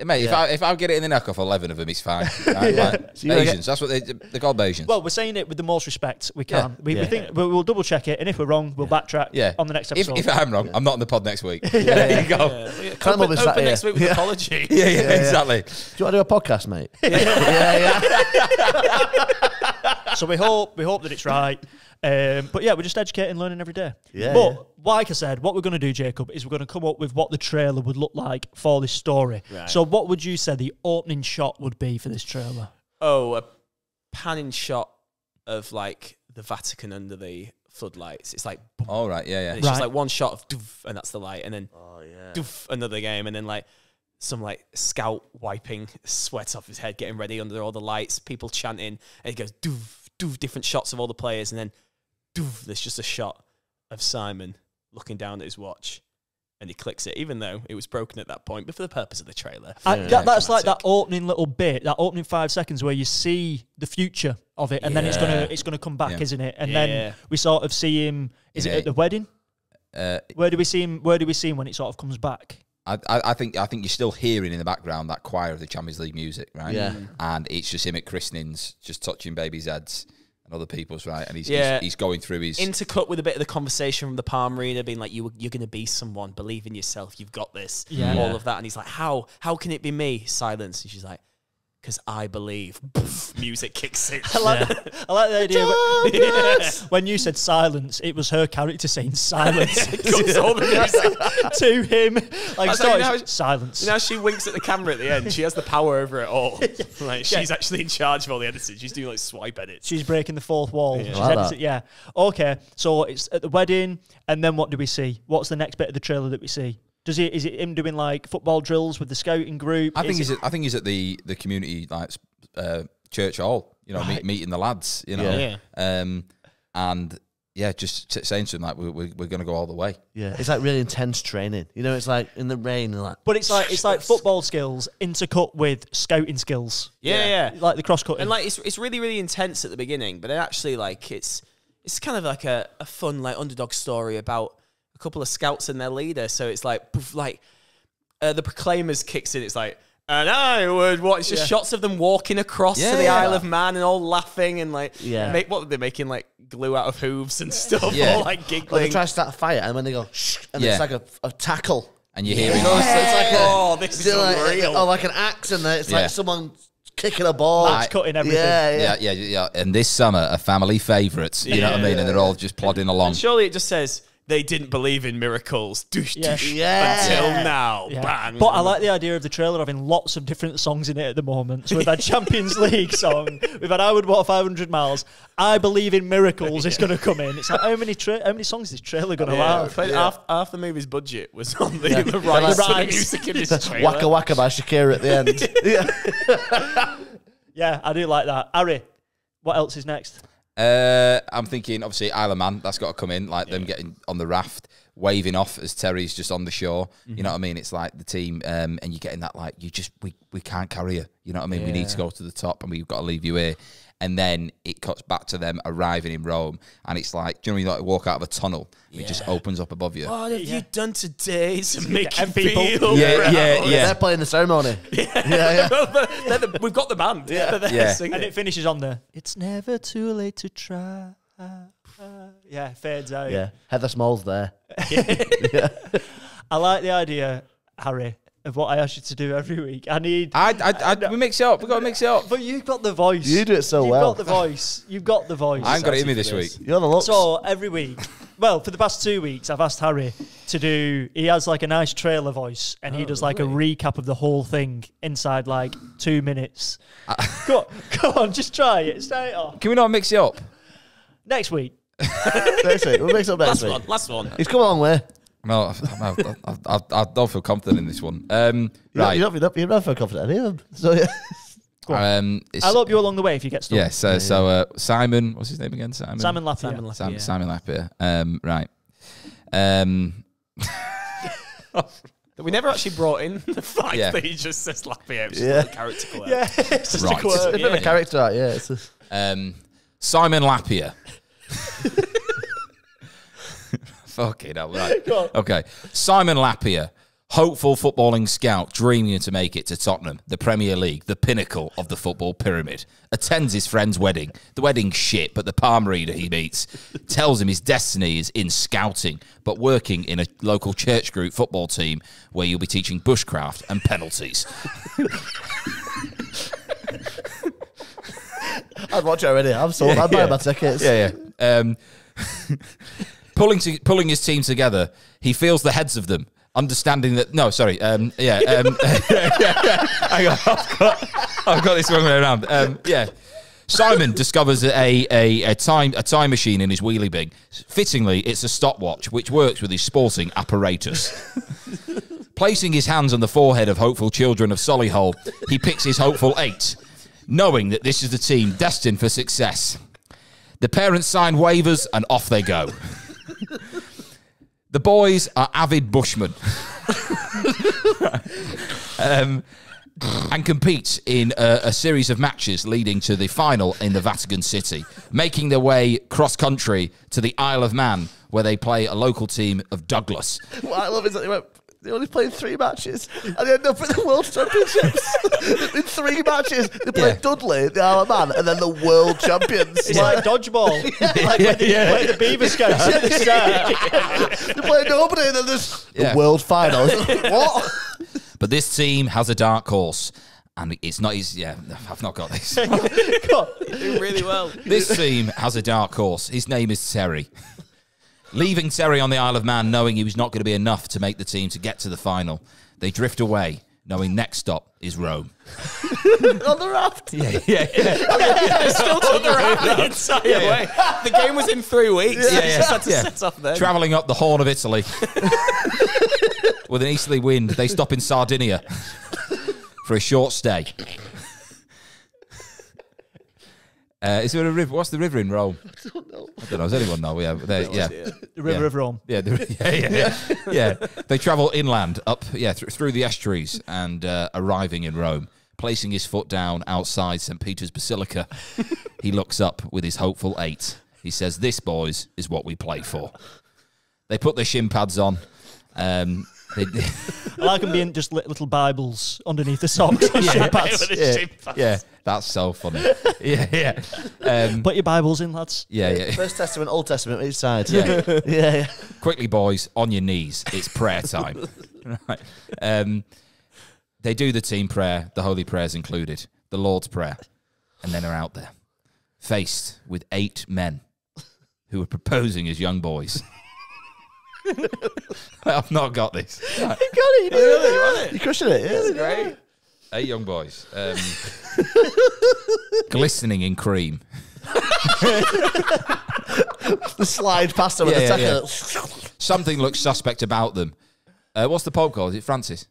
Mate, if I get it in the neck off 11 of them, it's fine. Right, like, So you're Asians, that's what they're called Asians. Well, we're saying it with the most respect we can. Yeah. We think we'll double check it, and if we're wrong, we'll backtrack on the next episode. If I'm wrong, I'm not in the pod next week. There you go. Can't Open sat here. next week with an apology. Yeah, exactly. Do you want to do a podcast, mate? Yeah. So we hope that it's right. But yeah, we're just educating, learning every day. Yeah, But like I said, what we're going to do, Jacob, is we're going to come up with what the trailer would look like for this story. Right. So what would you say the opening shot would be for this trailer? Oh, a panning shot of like the Vatican under the floodlights. It's like boom, All right, yeah, and yeah. it's just Right. like one shot of doof, and that's the light, and then doof, another game, and then like some like scout wiping sweat off his head, getting ready under all the lights, people chanting, and he goes doof, doof, different shots of all the players, and then doof, there's just a shot of Simon looking down at his watch, and he clicks it, even though it was broken at that point, but for the purpose of the trailer. That's like that dramatic. opening little bit, that opening 5 seconds where you see the future of it, and then it's gonna come back, Yeah. isn't it? And Yeah. then we sort of see him. Is it Yeah. at the wedding? Where do we see him? Where do we see him when it sort of comes back? I think you're still hearing in the background that choir of the Champions League music, right? Yeah. And it's just him at christenings, just touching babies' heads and other people's, right? And Yeah. he's going through his... Intercut with a bit of the conversation from the Palm Reader, being like, you're going to be someone, believe in yourself, you've got this, Yeah. all of that. And he's like, how can it be me? Silence. And she's like, because I believe. Poof, music kicks in. I like the idea. When you said silence, it was her character saying silence Cuts all the music. to him. Like That's it's not- how it's silence. Now she winks at the camera at the end. She has the power over it all. Like she's actually in charge of all the editing. She's doing like swipe edits. She's breaking the fourth wall. Yeah. She's I like edited- that. yeah. Okay. So it's at the wedding, and then what do we see? What's the next bit of the trailer that we see? Is it him doing like football drills with the scouting group? I think Is he's at the community like church hall, you know, Right. meeting the lads, you know. Yeah. And yeah, just saying to them like we're going to go all the way. Yeah, it's like really intense training. You know, it's like in the rain and like. But it's like football skills intercut with scouting skills. Yeah. Like the cross cutting. And like it's really, really intense at the beginning, but then actually like it's kind of like a fun like underdog story about a couple of scouts and their leader. So it's like poof, like the Proclaimers kicks in. It's like, and I would watch just shots of them walking across to the Yeah. Isle of Man and all laughing and like Yeah. what were they making, like glue out of hooves and stuff, Yeah. all like Well, they giggling. try to start a fire and when they go shh, and Yeah. it's like a tackle. And you're hearing You know, so it's like a, Oh, this is unreal. Or like an axe, and it's Yeah. like someone kicking a ball. That's cutting everything. Yeah. And this summer, a family favourites, you know what I mean? And they're all just plodding along. And surely it just says they didn't believe in miracles. Doosh, Yeah. doosh, Yeah. until now. Yeah. Bang. But I like the idea of the trailer having lots of different songs in it at the moment. So we've had Champions League song, we've had I Would Walk 500 Miles, I Believe in Miracles is going to come in. It's like, how many songs is this trailer going to have? But half the movie's budget was on the rights The for the rights. music in this trailer. Waka Waka by Shakira at the end. Yeah. Yeah, I do like that. Harry, what else is next? I'm thinking, obviously, Isle of Man, that's got to come in, like them getting on the raft. waving off as Terry's just on the shore. You know what I mean? It's like the team, and you're getting that like, we can't carry you. You know what I mean? We need to go to the top, and we've got to leave you here. And then it cuts back to them arriving in Rome, and it's like, do you know when you like walk out of a tunnel, and it just opens up above you. What have you done today to make you people. feel Yeah. They're playing the ceremony. We've got the band. And it finishes on the, it's never too late to try. Fades out. Yeah, Heather Small's there. I like the idea, Harry, of what I ask you to do every week. We mix it up. We've got to mix it up. But you've got the voice. You do it so well. You've got the voice. You've got the voice. I ain't got it in me this week. You're the looks. So every week, well, for the past 2 weeks, I've asked Harry to do, he has like a nice trailer voice, and he does like a recap of the whole thing inside like 2 minutes. Go on, just try it. Start it off. Can we not mix it up? Next week. Next week. We'll mix up next week. Last one. He's come a long way. No, I don't feel confident in this one. Right. You don't feel confident in any of them. So, yeah. It's- I'll help you along the way if you get stuck. Yeah, so Simon, what's his name again? Simon LaPiere. Simon LaPiere. Right. We never actually brought in the fact Yeah. that he just says LaPiere. It's just Yeah. a character quirk. Yeah, it's just Right. a quirk. It's a bit of a character art, yeah. It's Simon LaPiere. Fucking hell, right. Go on. Okay. Simon LaPiere, hopeful footballing scout dreaming to make it to Tottenham, the Premier League, the pinnacle of the football pyramid, attends his friend's wedding. The wedding's shit, but the palm reader he meets tells him his destiny is in scouting, but working in a local church group football team where you'll be teaching bushcraft and penalties. I'd watch it already. I'm sold. I'd buy my tickets. Yeah. Pulling his team together, he feels the heads of them, understanding that. No, sorry. Hang on, I've got this wrong way around. Simon discovers a time machine in his wheelie bin. Fittingly, it's a stopwatch which works with his sporting apparatus. Placing his hands on the forehead of hopeful children of Solihull, he picks his hopeful 8, knowing that this is the team destined for success. The parents sign waivers and off they go. The boys are avid bushmen and compete in a series of matches leading to the final in the Vatican City, making their way cross-country to the Isle of Man, where they play a local team of Douglas. What I love is that they only played 3 matches and they end up in the World Championships. In 3 matches, they played Dudley, the Isle of Man, and then the World Champions. It's like dodgeball. Like when they play the Beaver Scouts at the start. They play nobody, and then there's the World Final. What? But this team has a dark horse, and it's not his. Yeah, I've not got this. Do really well. This team has a dark horse. His name is Terry. Leaving Terry on the Isle of Man, knowing he was not going to be enough to make the team to get to the final, they drift away, knowing next stop is Rome. On the raft. Yeah. They still took the raft the entire way. The game was in 3 weeks. Yeah. Just had to set off then. Travelling up the Horn of Italy. With an easterly wind, they stop in Sardinia for a short stay. Is there a river? What's the river in Rome? I don't know. Does anyone know? The River of Rome. Yeah. They travel inland up, through the estuaries and arriving in Rome. Placing his foot down outside St. Peter's Basilica, he looks up with his hopeful 8. He says, "This, boys, is what we play for." They put their shin pads on. I like them being just little Bibles underneath the socks. Shin pads. Yeah, that's so funny. Yeah. Put your Bibles in, lads. Yeah. First Testament, Old Testament, each side. Yeah. Quickly, boys, on your knees. It's prayer time. Right. They do the team prayer, the holy prayers included, the Lord's Prayer, and then are out there, faced with 8 men who are proposing as young boys. I've not got this. Right. You got it. You did it. You're crushing it. Yeah, That's great. 8 young boys. Glistening in cream. The slide past them with the tackle. Something looks suspect about them. What's the Pope called? Is it Francis?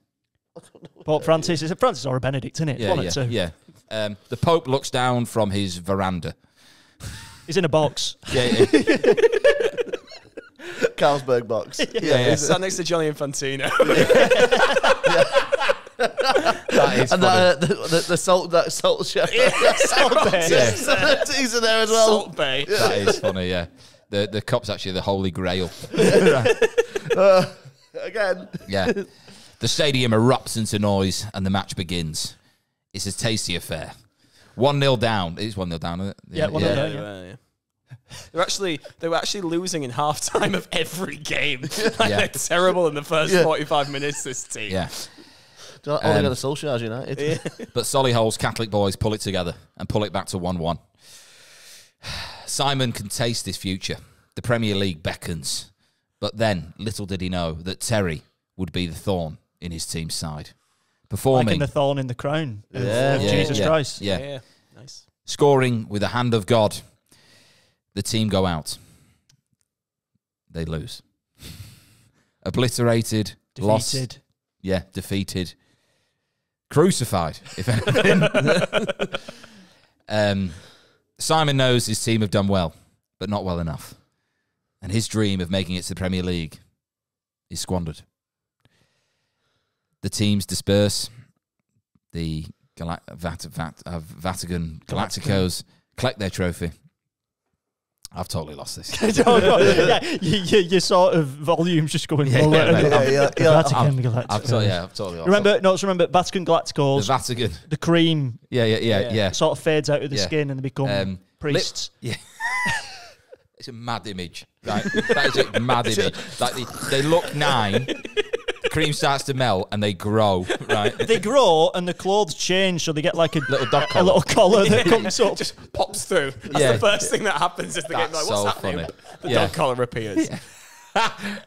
Pope Francis. Is it Francis or a Benedict, isn't it? It's one of two. Yeah. The Pope looks down from his veranda. He's in a box. Yeah. Carlsberg box. Yeah. Sat next to Johnny Infantino. That is And funny. the salt chef. Salt Bay. Yeah. He's in there as well. Salt Bay. That is funny, yeah. The cup's actually the Holy Grail. Again. Yeah. The stadium erupts into noise and the match begins. It's a tasty affair. 1-0 down. It's 1-0 down, isn't it? Yeah, 1-0 Yeah, down. they were, yeah. They were actually losing in half time of every game. Like, Yeah. they're terrible in the first 45 minutes, this team. Yeah. Only got the Solskjaer United. But Solihull's Catholic boys pull it together and pull it back to 1-1. Simon can taste his future. The Premier League beckons. But then, little did he know that Terry would be the thorn in his team's side. Performing. Like in the thorn in the crown of Yeah. Jesus Christ. Yeah. Nice. Scoring with the hand of God. The team go out. They lose. Obliterated. Lost. Defeated. Yeah, defeated. Crucified, if anything. Simon knows his team have done well, but not well enough. And his dream of making it to the Premier League is squandered. The teams disperse. The Vatican Galacticos collect their trophy. I've totally lost this. Your sort of volume's just going lower. I've Vatican Galacticos. I've totally lost. Remember Vatican the Galacticos, Vatican. the cream Yeah. sort of fades out of the Yeah. skin and they become priests. Yeah. It's a mad image. Right? That is a mad image. Like they look 9, the cream starts to melt, and they grow. Right? They grow and the clothes change, so they get like a Little dog a collar. little collar that comes up. Just pops through. That's Yeah. the first thing that happens is the game. That's Like, what's so happening? funny. The Yeah. dog collar appears.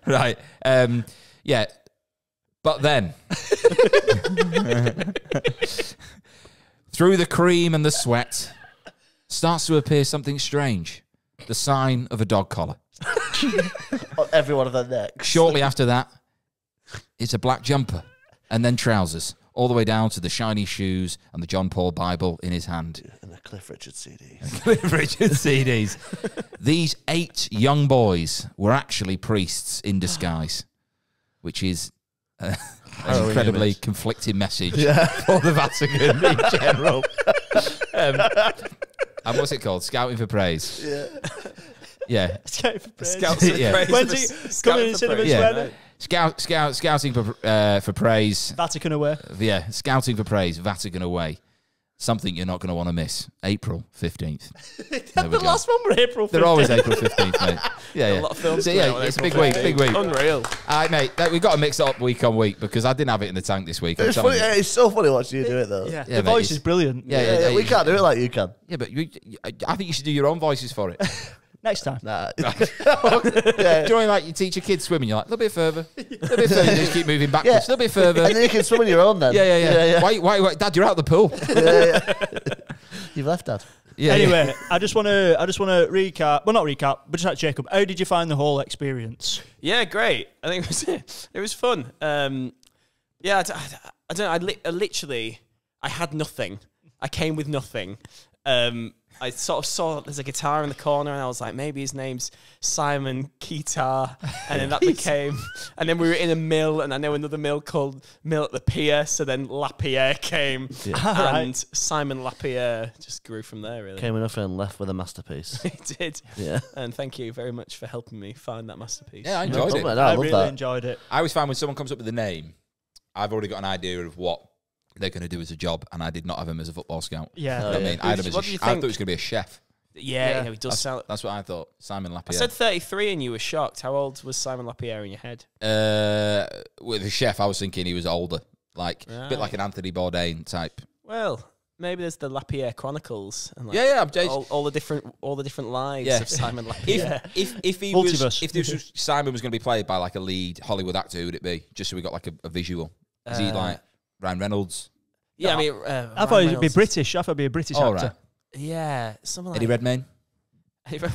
Right. Yeah. But then, through the cream and the sweat, starts to appear something strange. The sign of a dog collar. On every one of their necks. Shortly after that, it's a black jumper and then trousers, all the way down to the shiny shoes and the John Paul Bible in his hand. And the Cliff Richard CD. Cliff Richard CDs. These 8 young boys were actually priests in disguise, which is an incredibly conflicting message for the Vatican in general. And what's it called? Scouting for Praise. Yeah. Scouting for praise. Scouts for Yeah. praise. When's it coming in cinemas? Yeah. When? Scouting for praise. Vatican away. Yeah, Scouting for Praise, Vatican away. Something you're not going to want to miss. April 15th. There we The go. last one were April 15th. They're always April 15th, mate. Yeah, A lot of films. So, coming yeah, out on it's a April big week, 15th. big week. Unreal. All right, mate, we've got to mix it up week on week because I didn't have it in the tank this week. I'm It's telling funny. you. It's so funny watching you do it though. Yeah, Yeah, the mate, voice it's- is brilliant. Yeah, We can't do it like you can. Yeah, but I think you should do your own voices for it. Next time. Nah. Do you know, like you teach your kids swimming, you're like, a little bit further. A little bit further. You just keep moving backwards. A little bit further. And then you can swim on your own then. Yeah. Why, Dad, you're out of the pool. You've left, Dad. Yeah, Anyway, I just want to recap. Well, not recap, but just like Jacob. How did you find the whole experience? Yeah, great. I think it was fun. Yeah, I don't know. I had nothing. I came with nothing. I sort of saw there's a guitar in the corner, and I was like, maybe his name's Simon Guitar, and then that became. And then we were in a mill, and I know another mill called Mill at LaPiere. So then LaPiere came, and Simon LaPiere just grew from there. Really, Came with nothing and left with a masterpiece. it did. Yeah. And thank you very much for helping me find that masterpiece. Yeah, I enjoyed it. I love really that. enjoyed it. I always find when someone comes up with a name, I've already got an idea of what they're going to do as a job, and I did not have him as a football scout. Yeah. You know what I mean? I had him as What do you I thought think? he was going to be a chef. Yeah, he does sound. That's what I thought. Simon I LaPiere. said 33, and you were shocked. How old was Simon LaPiere in your head? With the chef, I was thinking he was older, like a bit like an Anthony Bourdain type. Well, maybe there's the LaPiere Chronicles, and like Yeah, I'm all the different lives Yeah. of Simon LaPiere. If he Multiverse. was, if this was Simon was going to be played by like a lead Hollywood actor, who would it be? Just so we got like a visual. Is he like Ryan Reynolds? Yeah, I mean, I thought he'd be British. I thought he'd be a British Oh, actor. right. Yeah, someone like Eddie Redmayne.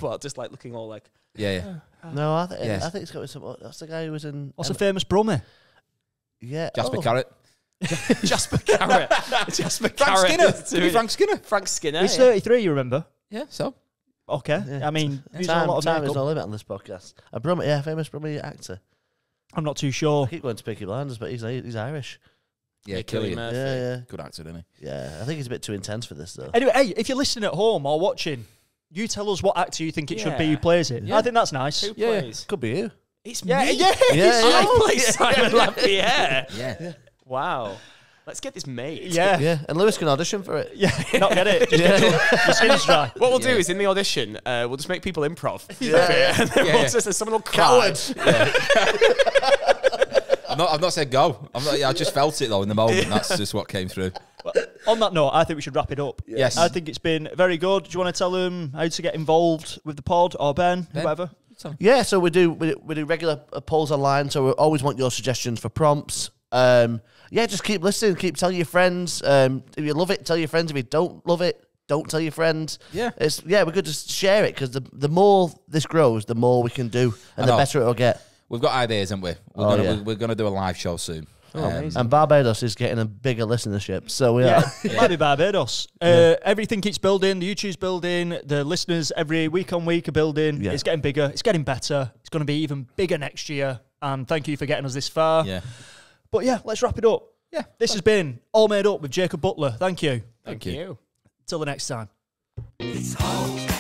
Well, just like looking all like. Yeah. No, I think Yes. it's got some. That's the guy who was in. What's a famous Brummie? Yeah. Jasper oh. Carrot. Jasper Carrot. Jasper Frank Carrot. Skinner. is Could be doing- Frank Skinner. Frank Skinner. He's yeah. 33, you remember? Yeah. So Okay. Yeah. I mean, using a lot of time is makeup. no limit on this podcast. Famous Brummy actor. I'm not too sure. I keep going to Peaky Blinders, but he's Irish. Yeah, Cillian Cillian. Murphy. Yeah. Good actor, isn't he? Yeah, I think he's a bit too intense for this, though. Anyway, hey, if you're listening at home or watching, you tell us what actor you think it should be who plays it. Yeah. I think that's nice. Who plays? Could be you. It's Yeah, me. yeah, I play Simon LaPiere. Yeah. Wow. Let's get this made. Yeah. Yeah, and Lewis can audition for it. Yeah, not get it. Just get your skin's dry. What we'll do is in the audition, we'll just make people improv. Yeah. And then we'll just, someone will cry. I've not said go. I just felt it though in the moment. That's just what came through. On that note, I think we should wrap it up. Yes. I think it's been very good. Do you want to tell them how to get involved with the pod, or Ben, whoever? Yeah, so we do regular polls online. So we always want your suggestions for prompts. Just keep listening. Keep telling your friends. If you love it, tell your friends. If you don't love it, don't tell your friends. Yeah. We're good to share it because the more this grows, the more we can do, and the better it'll get. We've got ideas, haven't we? We're gonna do a live show soon. And Barbados is getting a bigger listenership, so we are. It might be Barbados. Everything keeps building. The YouTube's building. The listeners every week on week are building. Yeah. It's getting bigger. It's getting better. It's going to be even bigger next year. And thank you for getting us this far. Yeah. But yeah, let's wrap it up. Yeah. This has been All Made Up with Jacob Butler. Thank you. Thank you. Till the next time. It's all